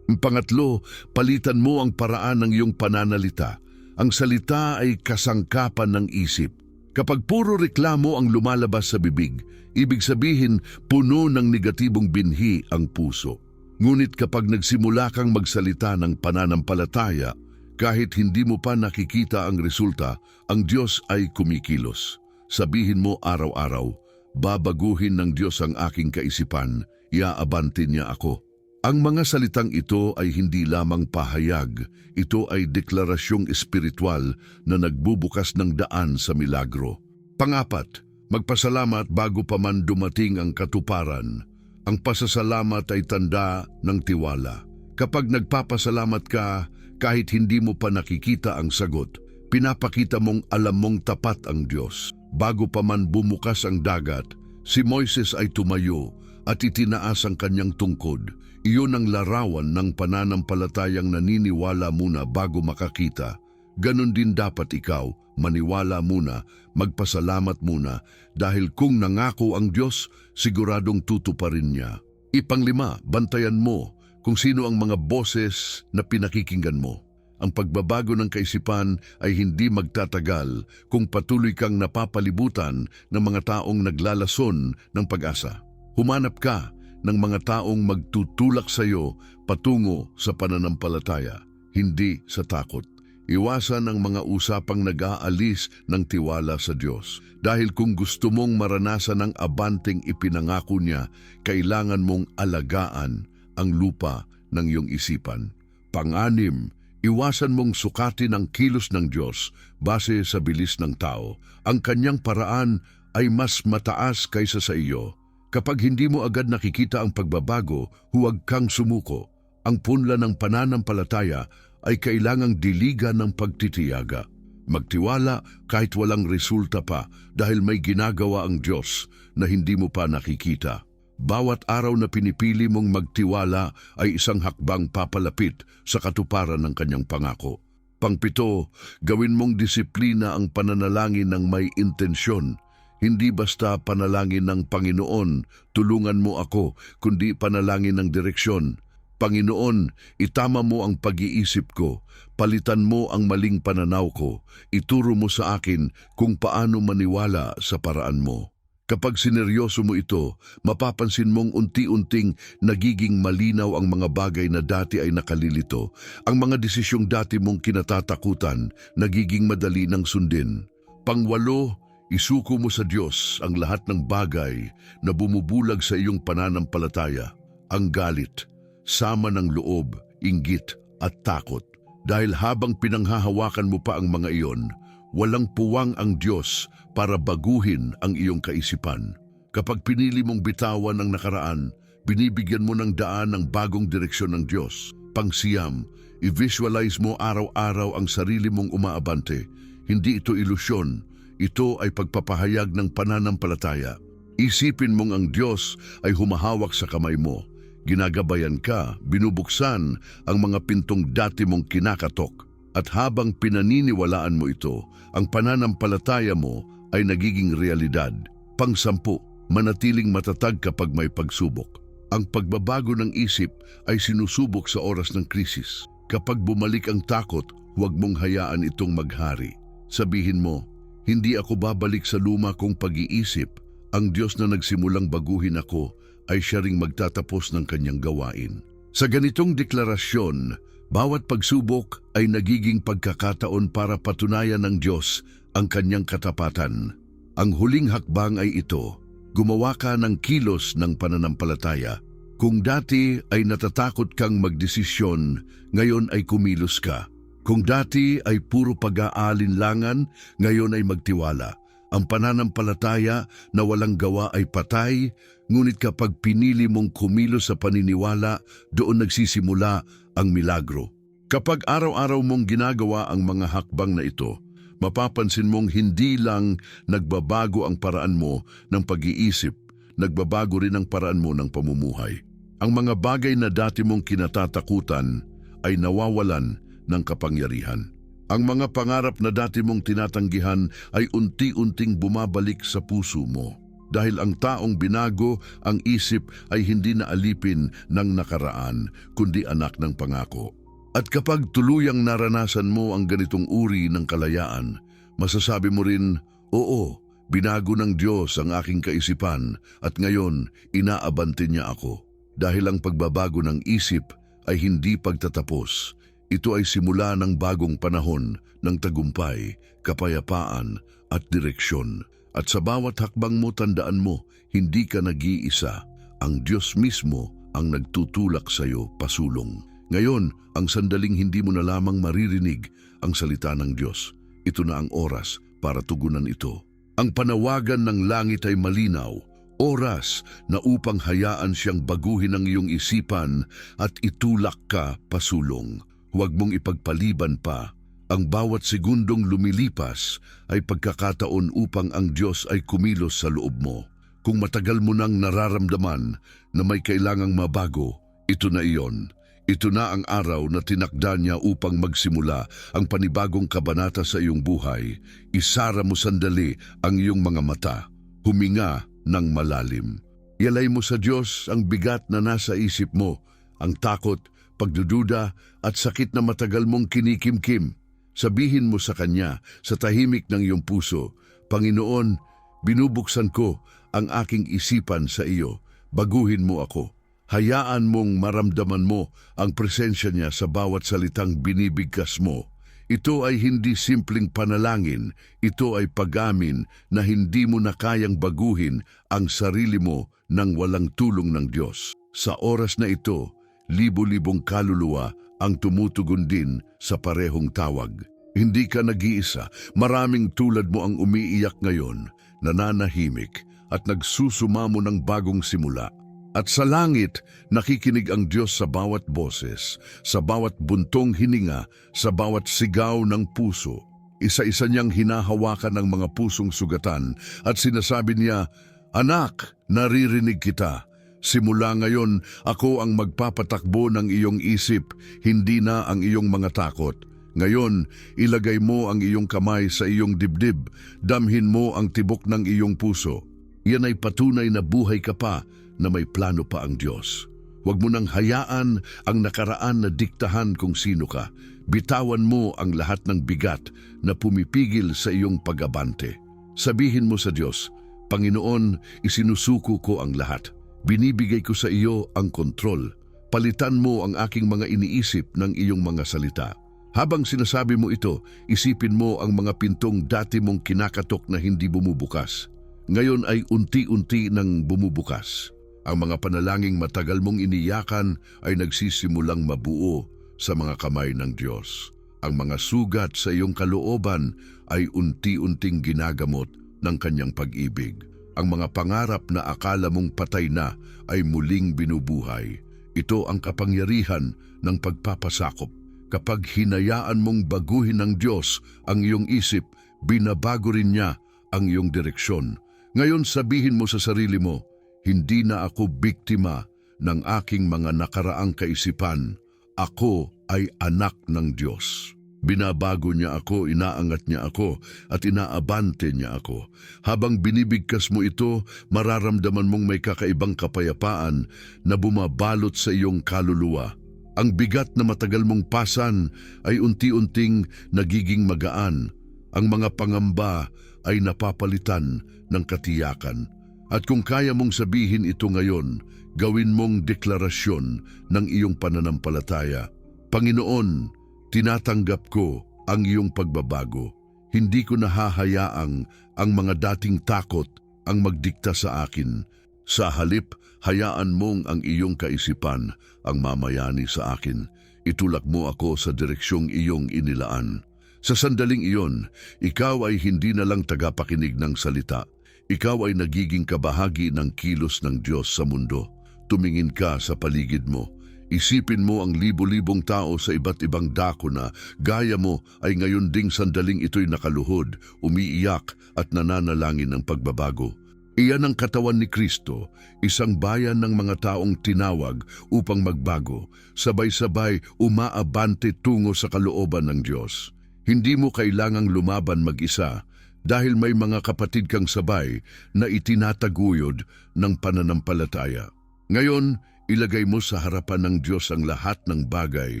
Pangatlo, palitan mo ang paraan ng iyong pananalita. Ang salita ay kasangkapan ng isip. Kapag puro reklamo ang lumalabas sa bibig, ibig sabihin puno ng negatibong binhi ang puso. Ngunit kapag nagsimula kang magsalita ng pananampalataya, kahit hindi mo pa nakikita ang resulta, ang Diyos ay kumikilos. Sabihin mo araw-araw, babaguhin ng Diyos ang aking kaisipan, iaabante niya ako. Ang mga salitang ito ay hindi lamang pahayag, ito ay deklarasyong espiritual na nagbubukas ng daan sa milagro. Pangapat, magpasalamat bago pa man dumating ang katuparan. Ang pasasalamat ay tanda ng tiwala. Kapag nagpapasalamat ka, kahit hindi mo pa nakikita ang sagot, pinapakita mong alam mong tapat ang Diyos. Bago pa man bumukas ang dagat, si Moises ay tumayo at itinaas ang kanyang tungkod. Iyon ang larawan ng pananampalatayang naniniwala muna bago makakita. Ganon din dapat ikaw, maniwala muna, magpasalamat muna, dahil kung nangako ang Diyos, siguradong tutuparin niya. Ipanglima, bantayan mo kung sino ang mga boses na pinakikinggan mo. Ang pagbabago ng kaisipan ay hindi magtatagal kung patuloy kang napapalibutan ng mga taong naglalason ng pag-asa. Humanap ka ng mga taong magtutulak sa iyo patungo sa pananampalataya, hindi sa takot. Iwasan ang mga usapang nag-aalis ng tiwala sa Diyos. Dahil kung gusto mong maranasan ang abanting ipinangako niya, kailangan mong alagaan ang lupa ng iyong isipan. Pang-anim, iwasan mong sukatin ang kilos ng Diyos base sa bilis ng tao. Ang kanyang paraan ay mas mataas kaysa sa iyo. Kapag hindi mo agad nakikita ang pagbabago, huwag kang sumuko. Ang punla ng pananampalataya ay kailangang diligan ng pagtitiyaga. Magtiwala kahit walang resulta pa dahil may ginagawa ang Diyos na hindi mo pa nakikita. Bawat araw na pinipili mong magtiwala ay isang hakbang papalapit sa katuparan ng kanyang pangako. Pangpito, gawin mong disiplina ang pananalangin ng may intensyon. Hindi basta panalangin ng Panginoon, tulungan mo ako, kundi panalangin ng direksyon. Panginoon, itama mo ang pag-iisip ko, palitan mo ang maling pananaw ko, ituro mo sa akin kung paano maniwala sa paraan mo. Kapag sineryoso mo ito, mapapansin mong unti-unting nagiging malinaw ang mga bagay na dati ay nakalilito. Ang mga desisyong dati mong kinatatakutan, nagiging madali ng sundin. Pangwalo, isuko mo sa Diyos ang lahat ng bagay na bumubulag sa iyong pananampalataya, ang galit, sama ng loob, inggit at takot. Dahil habang pinanghahawakan mo pa ang mga iyon, walang puwang ang Diyos para baguhin ang iyong kaisipan. Kapag pinili mong bitawan ang nakaraan, binibigyan mo ng daan ng bagong direksyon ng Diyos. Pangsiyam, i-visualize mo araw-araw ang sarili mong umaabante. Hindi ito ilusyon, ito ay pagpapahayag ng pananampalataya. Isipin mong ang Diyos ay humahawak sa kamay mo. Ginagabayan ka, binubuksan ang mga pintong dati mong kinakatok. At habang pinaniniwalaan mo ito, ang pananampalataya mo ay nagiging realidad. Pangsampu, manatiling matatag kapag may pagsubok. Ang pagbabago ng isip ay sinusubok sa oras ng krisis. Kapag bumalik ang takot, huwag mong hayaan itong maghari. Sabihin mo, hindi ako babalik sa luma kong pag-iisip. Ang Diyos na nagsimulang baguhin ako ay siya ring magtatapos ng kanyang gawain. Sa ganitong deklarasyon, bawat pagsubok ay nagiging pagkakataon para patunayan ng Diyos ang kanyang katapatan. Ang huling hakbang ay ito, gumawa ka ng kilos ng pananampalataya. Kung dati ay natatakot kang magdesisyon, ngayon ay kumilos ka. Kung dati ay puro pag-aalinlangan, ngayon ay magtiwala. Ang pananampalataya na walang gawa ay patay, ngunit kapag pinili mong kumilos sa paniniwala, doon nagsisimula ang milagro. Kapag araw-araw mong ginagawa ang mga hakbang na ito, mapapansin mong hindi lang nagbabago ang paraan mo ng pag-iisip, nagbabago rin ang paraan mo ng pamumuhay. Ang mga bagay na dati mong kinatatakutan ay nawawalan ng kapangyarihan. Ang mga pangarap na dati mong tinatanggihan ay unti-unting bumabalik sa puso mo. Dahil ang taong binago ang isip ay hindi na alipin ng nakaraan, kundi anak ng pangako. At kapag tuluyang naranasan mo ang ganitong uri ng kalayaan, masasabi mo rin, oo, binago ng Diyos ang aking kaisipan at ngayon inaabante niya ako. Dahil ang pagbabago ng isip ay hindi pagtatapos. Ito ay simula ng bagong panahon ng tagumpay, kapayapaan at direksyon. At sa bawat hakbang mo tandaan mo, hindi ka nag-iisa. Ang Diyos mismo ang nagtutulak sa iyo pasulong. Ngayon, ang sandaling hindi mo na lamang maririnig ang salita ng Diyos. Ito na ang oras para tugunan ito. Ang panawagan ng langit ay malinaw, oras na upang hayaan siyang baguhin ang iyong isipan at itulak ka pasulong. Huwag mong ipagpaliban pa. Ang bawat segundong lumilipas ay pagkakataon upang ang Diyos ay kumilos sa loob mo. Kung matagal mo nang nararamdaman na may kailangang mabago, ito na iyon. Ito na ang araw na tinakda niya upang magsimula ang panibagong kabanata sa iyong buhay. Isara mo sandali ang iyong mga mata. Huminga ng malalim. Ialay mo sa Diyos ang bigat na nasa isip mo, ang takot, pagdududa at sakit na matagal mong kinikimkim. Sabihin mo sa Kanya sa tahimik ng iyong puso, Panginoon, binubuksan ko ang aking isipan sa iyo. Baguhin mo ako. Hayaan mong maramdaman mo ang presensya niya sa bawat salitang binibigkas mo. Ito ay hindi simpleng panalangin, ito ay pag-amin na hindi mo na kayang baguhin ang sarili mo nang walang tulong ng Diyos. Sa oras na ito, libo-libong kaluluwa ang tumutugon din sa parehong tawag. Hindi ka nag-iisa, maraming tulad mo ang umiiyak ngayon, nananahimik at nagsusumamo ng bagong simula. At sa langit, nakikinig ang Diyos sa bawat boses, sa bawat buntong hininga, sa bawat sigaw ng puso. Isa-isa niyang hinahawakan ng mga pusong sugatan at sinasabi niya, Anak, naririnig kita. Simula ngayon, ako ang magpapatakbo ng iyong isip, hindi na ang iyong mga takot. Ngayon, ilagay mo ang iyong kamay sa iyong dibdib, damhin mo ang tibok ng iyong puso. Yan ay patunay na buhay ka pa, na may plano pa ang Diyos. Huwag mo nang hayaan ang nakaraan na diktahan kung sino ka. Bitawan mo ang lahat ng bigat na pumipigil sa iyong pag-abante. Sabihin mo sa Diyos, Panginoon, isinusuko ko ang lahat. Binibigay ko sa iyo ang kontrol. Palitan mo ang aking mga iniisip ng iyong mga salita. Habang sinasabi mo ito, isipin mo ang mga pintong dati mong kinakatok na hindi bumubukas. Ngayon ay unti-unti nang bumubukas. Ang mga panalangin matagal mong iniyakan ay nagsisimulang mabuo sa mga kamay ng Diyos. Ang mga sugat sa iyong kalooban ay unti-unting ginagamot ng kanyang pag-ibig. Ang mga pangarap na akala mong patay na ay muling binubuhay. Ito ang kapangyarihan ng pagpapasakop. Kapag hinayaan mong baguhin ng Diyos ang iyong isip, binabago rin niya ang iyong direksyon. Ngayon sabihin mo sa sarili mo, hindi na ako biktima ng aking mga nakaraang kaisipan. Ako ay anak ng Diyos. Binabago niya ako, inaangat niya ako, at inaabante niya ako. Habang binibigkas mo ito, mararamdaman mong may kakaibang kapayapaan na bumabalot sa iyong kaluluwa. Ang bigat na matagal mong pasan ay unti-unting nagiging magaan. Ang mga pangamba ay napapalitan ng katiyakan. At kung kaya mong sabihin ito ngayon, gawin mong deklarasyon ng iyong pananampalataya. Panginoon, tinatanggap ko ang iyong pagbabago. Hindi ko nahahayaang ang mga dating takot ang magdikta sa akin. Sa halip, hayaan mong ang iyong kaisipan ang mamayani sa akin. Itulak mo ako sa direksyong iyong inilaan. Sa sandaling iyon, ikaw ay hindi na lang tagapakinig ng salita. Ikaw ay nagiging kabahagi ng kilos ng Diyos sa mundo. Tumingin ka sa paligid mo. Isipin mo ang libo-libong tao sa iba't ibang dako na gaya mo ay ngayon ding sandaling ito'y nakaluhod, umiiyak at nananalangin ng pagbabago. Iyan ang katawan ni Kristo, isang bayan ng mga taong tinawag upang magbago, sabay-sabay umaabante tungo sa kalooban ng Diyos. Hindi mo kailangang lumaban mag-isa dahil may mga kapatid kang sabay na itinataguyod ng pananampalataya. Ngayon, ilagay mo sa harapan ng Diyos ang lahat ng bagay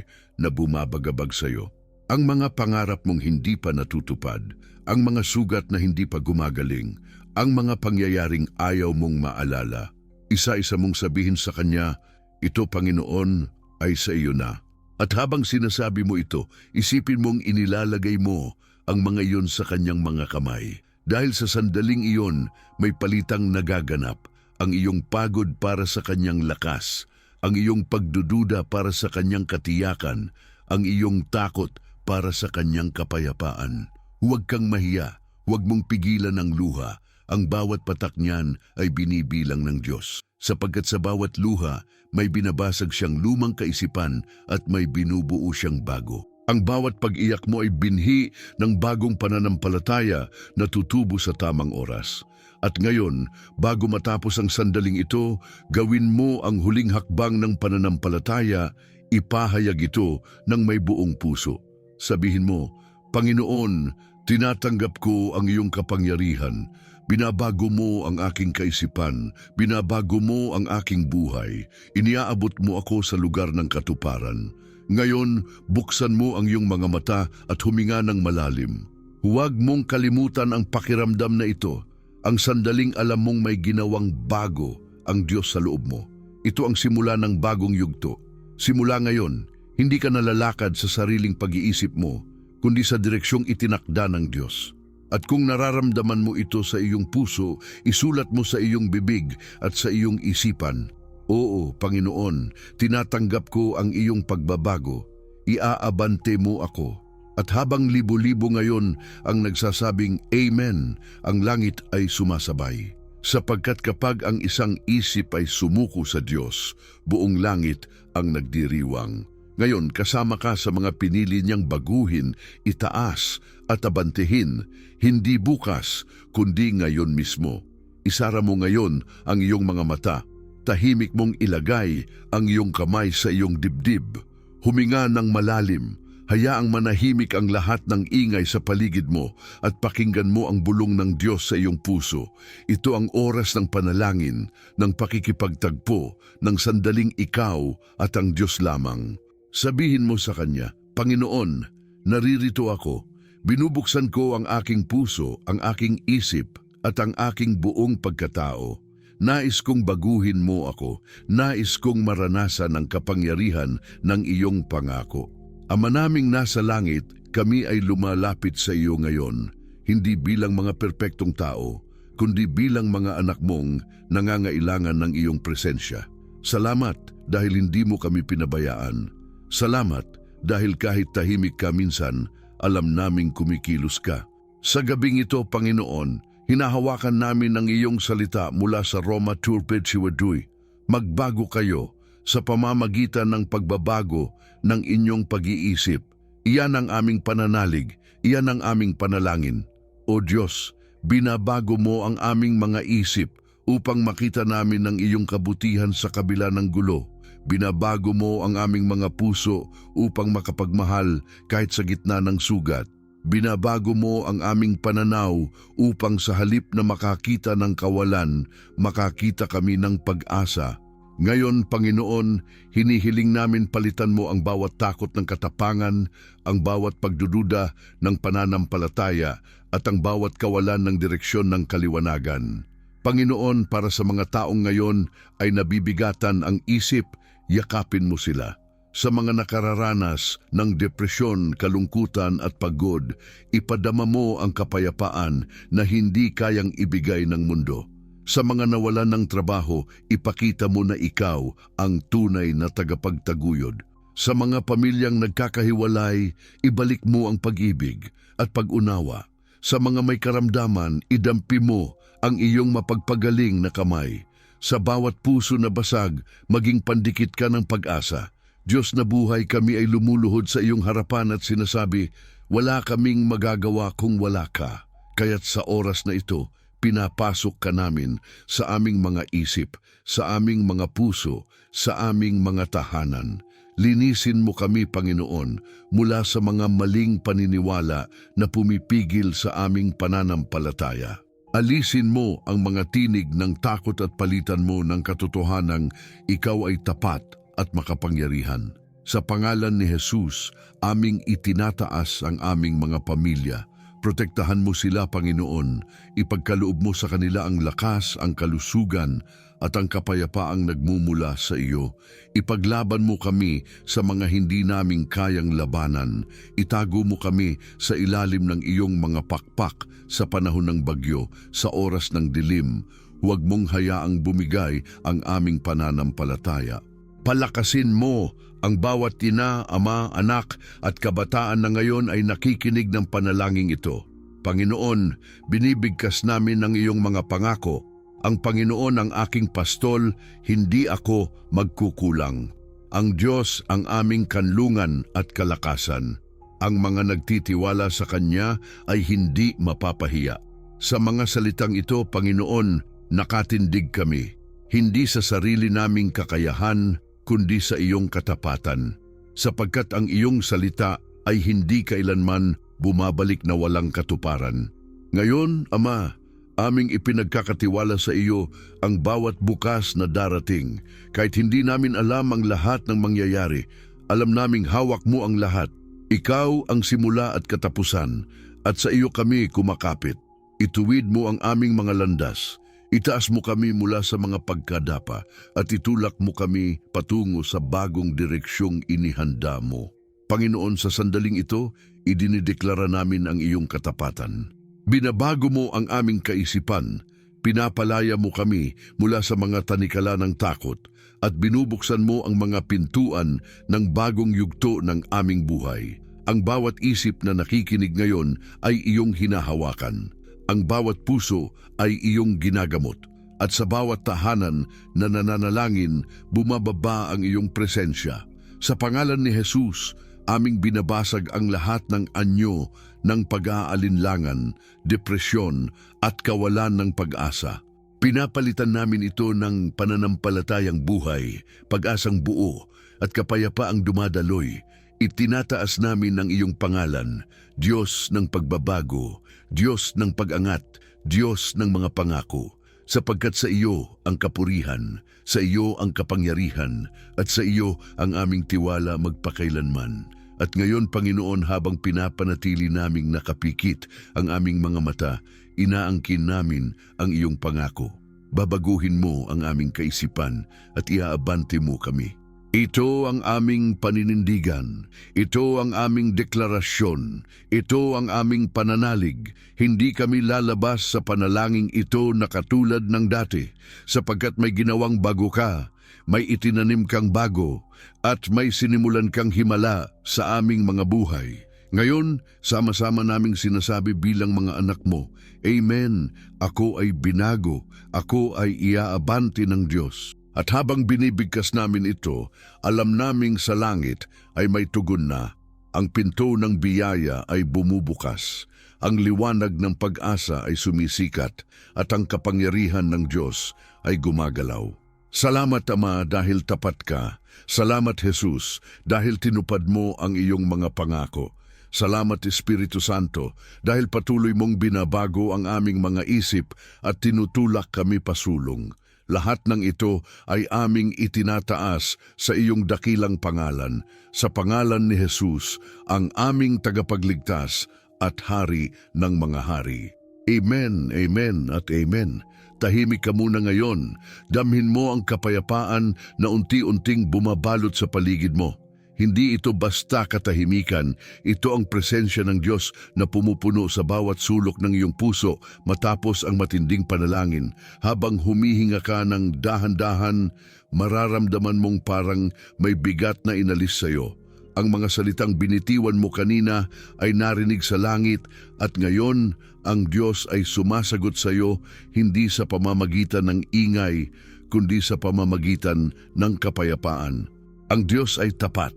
na bumabagabag sa iyo. Ang mga pangarap mong hindi pa natutupad, ang mga sugat na hindi pa gumagaling, ang mga pangyayaring ayaw mong maalala. Isa-isa mong sabihin sa Kanya, ito Panginoon ay sa iyo na. At habang sinasabi mo ito, isipin mong inilalagay mo ang mga iyon sa Kanyang mga kamay. Dahil sa sandaling iyon, may palitang nagaganap. Ang iyong pagod para sa Kanyang lakas, ang iyong pagdududa para sa Kanyang katiyakan, ang iyong takot para sa Kanyang kapayapaan. Huwag kang mahiya, huwag mong pigilan ang luha. Ang bawat patak niyan ay binibilang ng Diyos. Sapagkat sa bawat luha, may binabasag siyang lumang kaisipan at may binubuo siyang bago. Ang bawat pag-iyak mo ay binhi ng bagong pananampalataya na tutubo sa tamang oras. At ngayon, bago matapos ang sandaling ito, gawin mo ang huling hakbang ng pananampalataya, ipahayag ito ng may buong puso. Sabihin mo, Panginoon, tinatanggap ko ang iyong kapangyarihan. Binabago mo ang aking kaisipan, binabago mo ang aking buhay, iniaabot mo ako sa lugar ng katuparan. Ngayon, buksan mo ang iyong mga mata at huminga ng malalim. Huwag mong kalimutan ang pakiramdam na ito, ang sandaling alam mong may ginawang bago ang Diyos sa loob mo. Ito ang simula ng bagong yugto. Simula ngayon, hindi ka nalalakad sa sariling pag-iisip mo, kundi sa direksyong itinakda ng Diyos. At kung nararamdaman mo ito sa iyong puso, isulat mo sa iyong bibig at sa iyong isipan. Oo, Panginoon, tinatanggap ko ang iyong pagbabago. Iaabante mo ako. At habang libo-libo ngayon ang nagsasabing Amen, ang langit ay sumasabay. Sapagkat kapag ang isang isip ay sumuko sa Diyos, buong langit ang nagdiriwang. Ngayon, kasama ka sa mga pinili niyang baguhin, itaas at abantihin, hindi bukas, kundi ngayon mismo. Isara mo ngayon ang iyong mga mata, tahimik mong ilagay ang iyong kamay sa iyong dibdib. Huminga ng malalim, Hayaang manahimik ang lahat ng ingay sa paligid mo at pakinggan mo ang bulong ng Diyos sa iyong puso. Ito ang oras ng panalangin, ng pakikipagtagpo, ng sandaling ikaw at ang Diyos lamang. Sabihin mo sa Kanya, Panginoon, naririto ako. Binubuksan ko ang aking puso, ang aking isip at ang aking buong pagkatao. Nais kong baguhin mo ako. Nais kong maranasan ang kapangyarihan ng iyong pangako. Ama naming nasa langit, kami ay lumalapit sa iyo ngayon, hindi bilang mga perpektong tao, kundi bilang mga anak mong nangangailangan ng iyong presensya. Salamat dahil hindi mo kami pinabayaan. Salamat dahil kahit tahimik ka minsan, alam naming kumikilos ka. Sa gabing ito, Panginoon, hinahawakan namin ang iyong salita mula sa Roma 2:22. Magbago kayo sa pamamagitan ng pagbabago ng inyong pag-iisip. Iyan ang aming pananalig, iyan ang aming panalangin. O Diyos, binabago mo ang aming mga isip upang makita namin ang iyong kabutihan sa kabila ng gulo. Binabago mo ang aming mga puso upang makapagmahal kahit sa gitna ng sugat. Binabago mo ang aming pananaw upang sa halip na makakita ng kawalan, makakita kami ng pag-asa. Ngayon, Panginoon, hinihiling namin palitan mo ang bawat takot ng katapangan, ang bawat pagdududa ng pananampalataya at ang bawat kawalan ng direksyon ng kaliwanagan. Panginoon, para sa mga taong ngayon ay nabibigatan ang isip, yakapin mo sila. Sa mga nakararanas ng depresyon, kalungkutan at pagod, ipadama mo ang kapayapaan na hindi kayang ibigay ng mundo. Sa mga nawalan ng trabaho, ipakita mo na ikaw ang tunay na tagapagtaguyod. Sa mga pamilyang nagkakahiwalay, ibalik mo ang pag-ibig at pag-unawa. Sa mga may karamdaman, idampi mo ang iyong mapagpagaling na kamay. Sa bawat puso na basag, maging pandikit ka ng pag-asa. Diyos na buhay, kami ay lumuluhod sa iyong harapan at sinasabi, wala kaming magagawa kung wala ka. Kaya't sa oras na ito, pinapasok ka namin sa aming mga isip, sa aming mga puso, sa aming mga tahanan. Linisin mo kami, Panginoon, mula sa mga maling paniniwala na pumipigil sa aming pananampalataya. Alisin mo ang mga tinig ng takot at palitan mo ng katotohanang ikaw ay tapat at makapangyarihan. Sa pangalan ni Jesus, aming itinataas ang aming mga pamilya. Protektahan mo sila, Panginoon. Ipagkaloob mo sa kanila ang lakas, ang kalusugan at ang kapayapaang nagmumula sa iyo. Ipaglaban mo kami sa mga hindi naming kayang labanan. Itago mo kami sa ilalim ng iyong mga pakpak sa panahon ng bagyo, sa oras ng dilim. Huwag mong hayaang bumigay ang aming pananampalataya. Palakasin mo ang bawat ina, ama, anak at kabataan na ngayon ay nakikinig ng panalangin ito. Panginoon, binibigkas namin ng iyong mga pangako. Ang Panginoon ang aking pastol, hindi ako magkukulang. Ang Diyos ang aming kanlungan at kalakasan. Ang mga nagtitiwala sa Kanya ay hindi mapapahiya. Sa mga salitang ito, Panginoon, nakatindig kami. Hindi sa sarili naming kakayahan, kundi sa iyong katapatan, sapagkat ang iyong salita ay hindi kailanman bumabalik na walang katuparan. Ngayon, Ama, aming ipinagkakatiwala sa iyo ang bawat bukas na darating. Kahit hindi namin alam ang lahat ng mangyayari, alam naming hawak mo ang lahat. Ikaw ang simula at katapusan, at sa iyo kami kumakapit. Ituwid mo ang aming mga landas. Itaas mo kami mula sa mga pagkadapa at itulak mo kami patungo sa bagong direksyong inihanda mo. Panginoon, sa sandaling ito, idinideklara namin ang iyong katapatan. Binabago mo ang aming kaisipan, pinapalaya mo kami mula sa mga tanikala ng takot at binubuksan mo ang mga pintuan ng bagong yugto ng aming buhay. Ang bawat isip na nakikinig ngayon ay iyong hinahawakan. Ang bawat puso ay iyong ginagamot, at sa bawat tahanan na nananalangin, bumababa ang iyong presensya. Sa pangalan ni Jesus, aming binabasag ang lahat ng anyo ng pag-aalinlangan, depresyon at kawalan ng pag-asa. Pinapalitan namin ito ng pananampalatayang buhay, pag-asang buo at kapayapaang dumadaloy. Itinataas namin ang iyong pangalan, Diyos ng pagbabago, Diyos ng pag-angat, Diyos ng mga pangako, sapagkat sa iyo ang kapurihan, sa iyo ang kapangyarihan, at sa iyo ang aming tiwala magpakailanman. At ngayon, Panginoon, habang pinapanatili naming nakapikit ang aming mga mata, inaangkin namin ang iyong pangako. Babaguhin mo ang aming kaisipan at iaabante mo kami. Ito ang aming paninindigan, ito ang aming deklarasyon, ito ang aming pananalig. Hindi kami lalabas sa panalangin ito na katulad ng dati, sapagkat may ginawang bago ka, may itinanim kang bago, at may sinimulan kang himala sa aming mga buhay. Ngayon, sama-sama naming sinasabi bilang mga anak mo, Amen, ako ay binago, ako ay iaabante ng Diyos. At habang binibigkas namin ito, alam naming sa langit ay may tugon na. Ang pinto ng biyaya ay bumubukas. Ang liwanag ng pag-asa ay sumisikat at ang kapangyarihan ng Diyos ay gumagalaw. Salamat, Ama, dahil tapat ka. Salamat, Jesus, dahil tinupad mo ang iyong mga pangako. Salamat, Espiritu Santo, dahil patuloy mong binabago ang aming mga isip at tinutulak kami pasulong. Lahat ng ito ay aming itinataas sa iyong dakilang pangalan, sa pangalan ni Jesus, ang aming tagapagligtas at Hari ng mga hari. Amen, amen at amen. Tahimik ka muna ngayon. Damhin mo ang kapayapaan na unti-unting bumabalot sa paligid mo. Hindi ito basta katahimikan, ito ang presensya ng Diyos na pumupuno sa bawat sulok ng iyong puso matapos ang matinding panalangin. Habang humihinga ka ng dahan-dahan, mararamdaman mong parang may bigat na inalis sa iyo. Ang mga salitang binitiwan mo kanina ay narinig sa langit at ngayon ang Diyos ay sumasagot sa iyo hindi sa pamamagitan ng ingay, kundi sa pamamagitan ng kapayapaan. Ang Diyos ay tapat,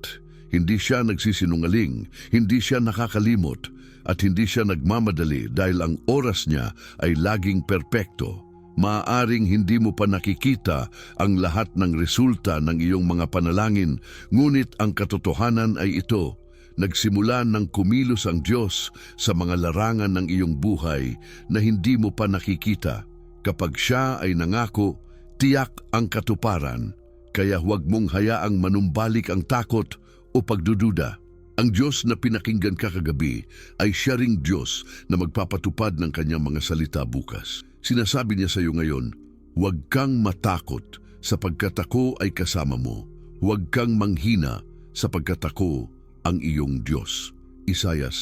hindi siya nagsisinungaling, hindi siya nakakalimot, at hindi siya nagmamadali dahil ang oras niya ay laging perpekto. Maaaring hindi mo pa nakikita ang lahat ng resulta ng iyong mga panalangin, ngunit ang katotohanan ay ito. Nagsimula ng kumilos ang Diyos sa mga larangan ng iyong buhay na hindi mo pa nakikita. Kapag siya ay nangako, tiyak ang katuparan. Kaya huwag mong hayaang manumbalik ang takot o pagdududa. Ang Diyos na pinakinggan ka kagabi ay siya ring Diyos na magpapatupad ng kanyang mga salita bukas. Sinasabi niya sa iyo ngayon, huwag kang matakot sapagkat ako ay kasama mo. Huwag kang manghina sapagkat ako ang iyong Diyos. Isaiah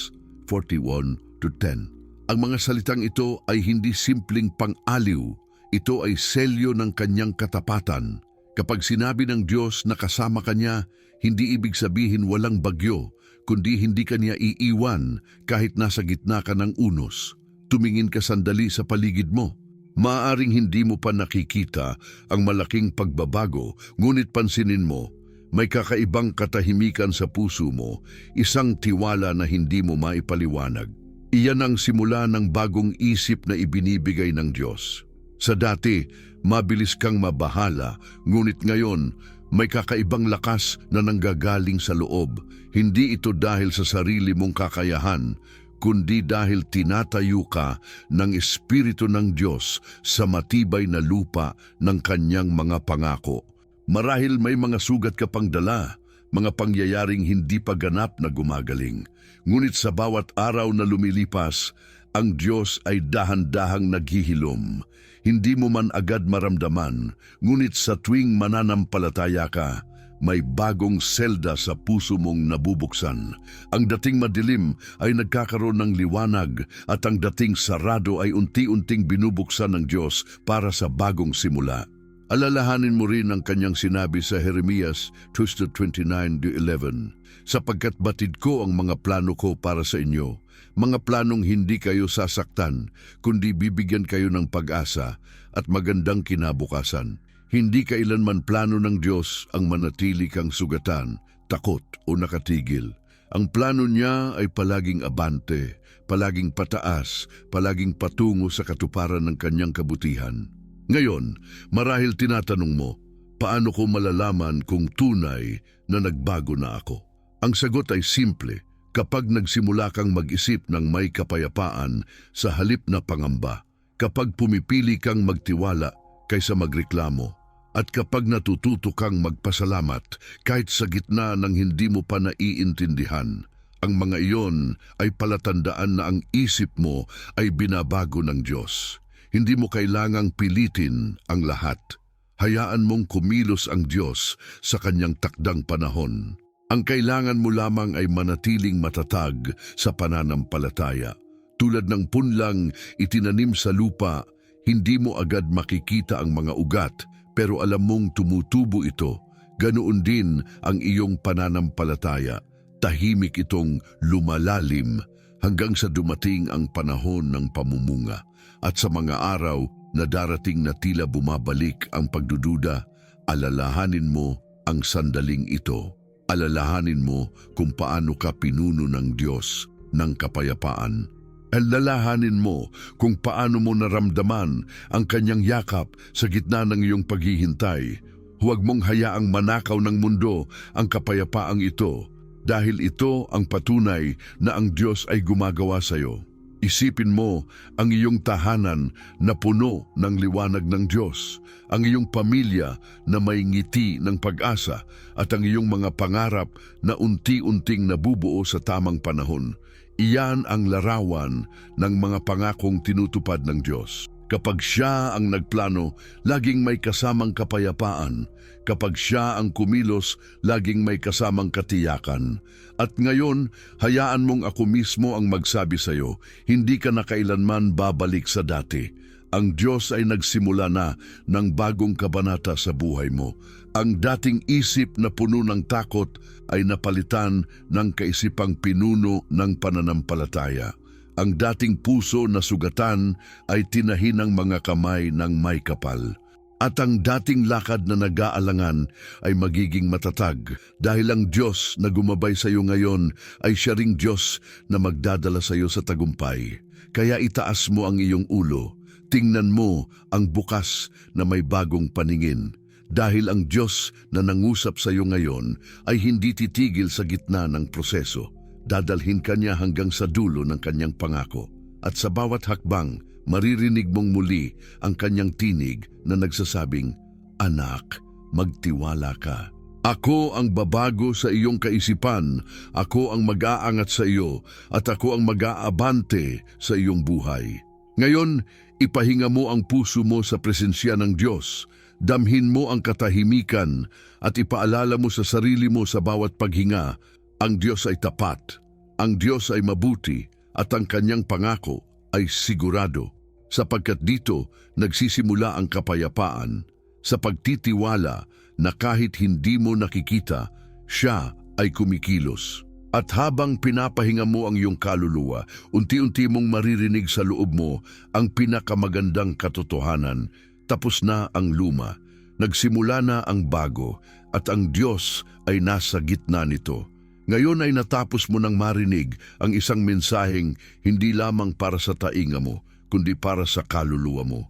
41:10. Ang mga salitang ito ay hindi simpleng pang-aliw. Ito ay selyo ng kanyang katapatan. Kapag sinabi ng Diyos na kasama ka niya, hindi ibig sabihin walang bagyo, kundi hindi ka niya iiwan kahit nasa gitna ka ng unos. Tumingin ka sandali sa paligid mo. Maaaring hindi mo pa nakikita ang malaking pagbabago, ngunit pansinin mo, may kakaibang katahimikan sa puso mo, isang tiwala na hindi mo maipaliwanag. Iyan ang simula ng bagong isip na ibinibigay ng Diyos. Sa dati, mabilis kang mabahala, ngunit ngayon, may kakaibang lakas na nanggagaling sa loob. Hindi ito dahil sa sarili mong kakayahan, kundi dahil tinatayo ka ng Espiritu ng Diyos sa matibay na lupa ng kanyang mga pangako. Marahil may mga sugat ka pang dala, mga pangyayaring hindi pa ganap na gumagaling. Ngunit sa bawat araw na lumilipas, ang Diyos ay dahan-dahang naghihilom. Hindi mo man agad maramdaman, ngunit sa tuwing mananampalataya ka, may bagong selda sa puso mong nabubuksan. Ang dating madilim ay nagkakaroon ng liwanag at ang dating sarado ay unti-unting binubuksan ng Diyos para sa bagong simula. Alalahanin mo rin ang kanyang sinabi sa Jeremias 29:11, sapagkat batid ko ang mga plano ko para sa inyo, mga planong hindi kayo sasaktan, kundi bibigyan kayo ng pag-asa at magandang kinabukasan. Hindi kailanman plano ng Diyos ang manatili kang sugatan, takot o nakatigil. Ang plano niya ay palaging abante, palaging pataas, palaging patungo sa katuparan ng kanyang kabutihan. Ngayon, marahil tinatanong mo, paano ko malalaman kung tunay na nagbago na ako? Ang sagot ay simple, kapag nagsimula kang mag-isip ng may kapayapaan sa halip na pangamba, kapag pumipili kang magtiwala kaysa magreklamo, at kapag natututo kang magpasalamat kahit sa gitna ng hindi mo pa naiintindihan. Ang mga iyon ay palatandaan na ang isip mo ay binabago ng Diyos. Hindi mo kailangang pilitin ang lahat. Hayaan mong kumilos ang Diyos sa kanyang takdang panahon. Ang kailangan mo lamang ay manatiling matatag sa pananampalataya. Tulad ng punlang itinanim sa lupa, hindi mo agad makikita ang mga ugat, pero alam mong tumutubo ito. Ganoon din ang iyong pananampalataya. Tahimik itong lumalalim hanggang sa dumating ang panahon ng pamumunga. At sa mga araw na darating na tila bumabalik ang pagdududa, alalahanin mo ang sandaling ito. Alalahanin mo kung paano ka pinuno ng Diyos ng kapayapaan. Alalahanin mo kung paano mo naramdaman ang kanyang yakap sa gitna ng iyong paghihintay. Huwag mong hayaang manakaw ng mundo ang kapayapaang ito, dahil ito ang patunay na ang Diyos ay gumagawa sa iyo. Isipin mo ang iyong tahanan na puno ng liwanag ng Diyos, ang iyong pamilya na may ngiti ng pag-asa, at ang iyong mga pangarap na unti-unting nabubuo sa tamang panahon. Iyan ang larawan ng mga pangakong tinutupad ng Diyos. Kapag Siya ang nagplano, laging may kasamang kapayapaan. Kapag Siya ang kumilos, laging may kasamang katiyakan. At ngayon, hayaan mong ako mismo ang magsabi sa iyo, hindi ka na kailanman babalik sa dati. Ang Diyos ay nagsimula na ng bagong kabanata sa buhay mo. Ang dating isip na puno ng takot ay napalitan ng kaisipang pinuno ng pananampalataya. Ang dating puso na sugatan ay tinahi ng mga kamay ng may kapal. At ang dating lakad na nag-aalangan ay magiging matatag dahil ang Diyos na gumabay sa iyo ngayon ay Siya ring Diyos na magdadala sa iyo sa tagumpay. Kaya itaas mo ang iyong ulo. Tingnan mo ang bukas na may bagong paningin. Dahil ang Diyos na nangusap sa iyo ngayon ay hindi titigil sa gitna ng proseso. Dadalhin ka niya hanggang sa dulo ng kanyang pangako. At sa bawat hakbang, maririnig mong muli ang kanyang tinig na nagsasabing, "Anak, magtiwala ka. Ako ang babago sa iyong kaisipan, ako ang mag-aangat sa iyo, at ako ang mag-aabante sa iyong buhay." Ngayon, ipahinga mo ang puso mo sa presensya ng Diyos. Damhin mo ang katahimikan at ipaalala mo sa sarili mo sa bawat paghinga, ang Diyos ay tapat, ang Diyos ay mabuti, at ang kanyang pangako ay sigurado. Sapagkat dito nagsisimula ang kapayapaan, sa pagtitiwala na kahit hindi mo nakikita, Siya ay kumikilos. At habang pinapahinga mo ang iyong kaluluwa, unti-unti mong maririnig sa loob mo ang pinakamagandang katotohanan. Tapos na ang luma, nagsimula na ang bago, at ang Diyos ay nasa gitna nito. Ngayon ay natapos mo nang marinig ang isang mensaheng hindi lamang para sa tainga mo, kundi para sa kaluluwa mo.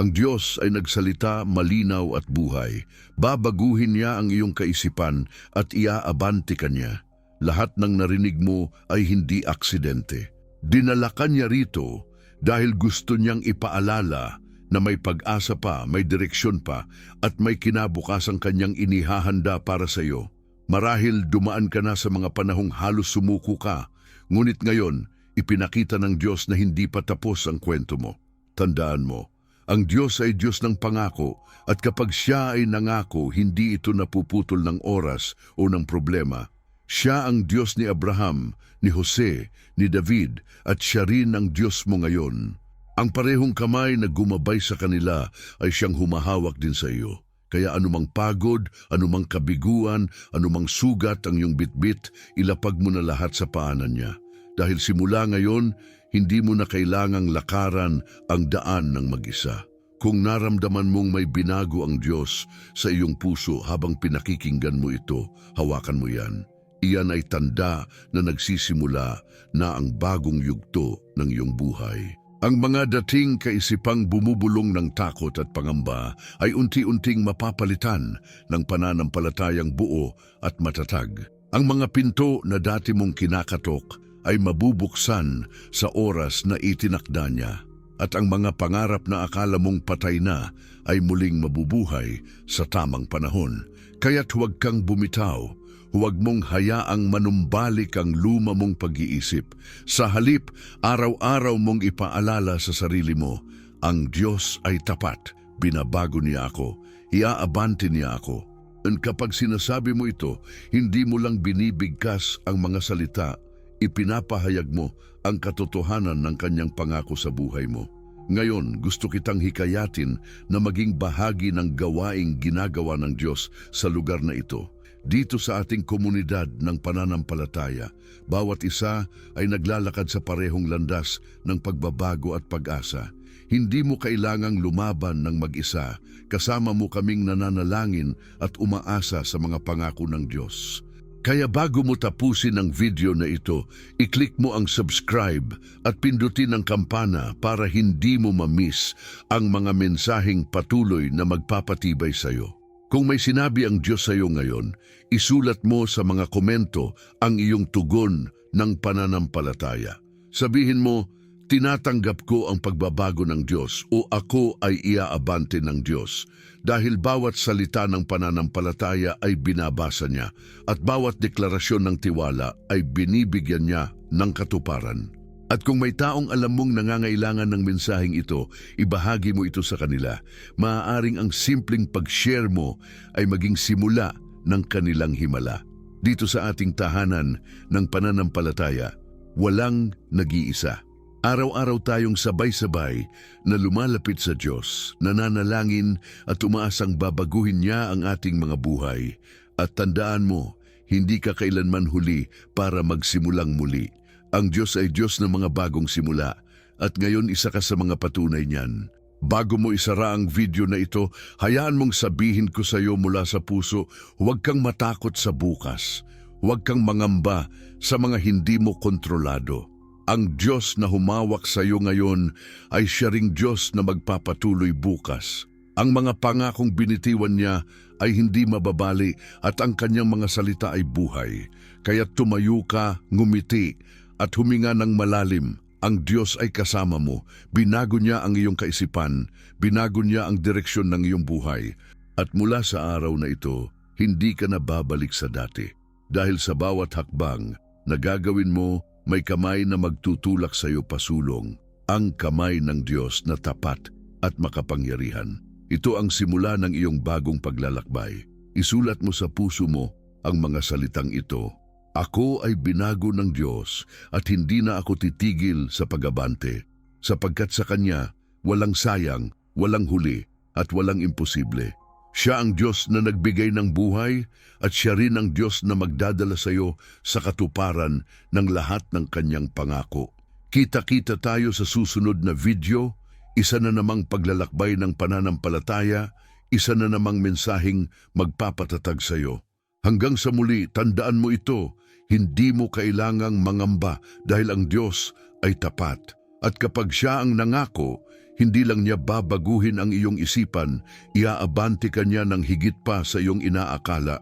Ang Diyos ay nagsalita malinaw at buhay. Babaguhin niya ang iyong kaisipan at iaabante ka niya. Lahat ng narinig mo ay hindi aksidente. Dinala ka niya rito dahil gusto niyang ipaalala na may pag-asa pa, may direksyon pa, at may kinabukasang kanyang inihahanda para sa iyo. Marahil dumaan ka na sa mga panahong halos sumuko ka, ngunit ngayon, ipinakita ng Diyos na hindi pa tapos ang kwento mo. Tandaan mo, ang Diyos ay Diyos ng pangako, at kapag Siya ay nangako, hindi ito napuputol ng oras o ng problema. Siya ang Diyos ni Abraham, ni Jose, ni David, at Siya rin ang Diyos mo ngayon. Ang parehong kamay na gumabay sa kanila ay Siyang humahawak din sa iyo. Kaya anumang pagod, anumang kabiguan, anumang sugat ang iyong bitbit, ilapag mo na lahat sa paanan niya. Dahil simula ngayon, hindi mo na kailangang lakaran ang daan ng mag-isa. Kung naramdaman mong may binago ang Diyos sa iyong puso habang pinakikinggan mo ito, hawakan mo yan. Iyan ay tanda na nagsisimula na ang bagong yugto ng iyong buhay. Ang mga dating kaisipang bumubulong ng takot at pangamba ay unti-unting mapapalitan ng pananampalatayang buo at matatag. Ang mga pinto na dati mong kinakatok ay mabubuksan sa oras na itinakda niya. At ang mga pangarap na akala mong patay na ay muling mabubuhay sa tamang panahon. Kaya't huwag kang bumitaw. Huwag mong hayaang manumbalik ang luma mong pag-iisip. Sa halip, araw-araw mong ipaalala sa sarili mo, ang Diyos ay tapat. Binabago niya ako. Iaabante niya ako. At kapag sinasabi mo ito, hindi mo lang binibigkas ang mga salita, ipinapahayag mo ang katotohanan ng kanyang pangako sa buhay mo. Ngayon, gusto kitang hikayatin na maging bahagi ng gawaing ginagawa ng Diyos sa lugar na ito. Dito sa ating komunidad ng pananampalataya, bawat isa ay naglalakad sa parehong landas ng pagbabago at pag-asa. Hindi mo kailangang lumaban ng mag-isa, kasama mo kaming nananalangin at umaasa sa mga pangako ng Diyos. Kaya bago mo tapusin ang video na ito, i-click mo ang subscribe at pindutin ang kampana para hindi mo ma-miss ang mga mensaheng patuloy na magpapatibay sa iyo. Kung may sinabi ang Diyos sa iyo ngayon, isulat mo sa mga komento ang iyong tugon ng pananampalataya. Sabihin mo, tinatanggap ko ang pagbabago ng Diyos o ako ay iaabante ng Diyos dahil bawat salita ng pananampalataya ay binabasa niya at bawat deklarasyon ng tiwala ay binibigyan niya ng katuparan. At kung may taong alam mong nangangailangan ng mensaheng ito, ibahagi mo ito sa kanila. Maaaring ang simpleng pag-share mo ay maging simula ng kanilang himala. Dito sa ating tahanan ng pananampalataya, walang nag-iisa. Araw-araw tayong sabay-sabay na lumalapit sa Diyos, nananalangin at umaasang babaguhin niya ang ating mga buhay. At tandaan mo, hindi ka kailanman huli para magsimulang muli. Ang Diyos ay Diyos ng mga bagong simula at ngayon isa ka sa mga patunay niyan. Bago mo isara ang video na ito, hayaan mong sabihin ko sa iyo mula sa puso, huwag kang matakot sa bukas. Huwag kang mangamba sa mga hindi mo kontrolado. Ang Diyos na humawak sa iyo ngayon ay siya ring Diyos na magpapatuloy bukas. Ang mga pangakong binitiwan niya ay hindi mababali at ang kanyang mga salita ay buhay. Kaya tumayo ka, ngumiti at huminga ng malalim. Ang Diyos ay kasama mo. Binago niya ang iyong kaisipan. Binago niya ang direksyon ng iyong buhay. At mula sa araw na ito, hindi ka na babalik sa dati. Dahil sa bawat hakbang na gagawin mo, may kamay na magtutulak sa iyo pasulong, ang kamay ng Diyos na tapat at makapangyarihan. Ito ang simula ng iyong bagong paglalakbay. Isulat mo sa puso mo ang mga salitang ito. Ako ay binago ng Diyos at hindi na ako titigil sa pag-abante, sapagkat sa Kanya walang sayang, walang huli at walang imposible. Siya ang Diyos na nagbigay ng buhay at siya rin ang Diyos na magdadala sa iyo sa katuparan ng lahat ng kanyang pangako. Kita-kita tayo sa susunod na video, isa na namang paglalakbay ng pananampalataya, isa na namang mensaheng magpapatatag sa iyo. Hanggang sa muli, tandaan mo ito, hindi mo kailangang mangamba dahil ang Diyos ay tapat. At kapag siya ang nangako, hindi lang niya babaguhin ang iyong isipan, iaabante ka niya ng higit pa sa iyong inaakala.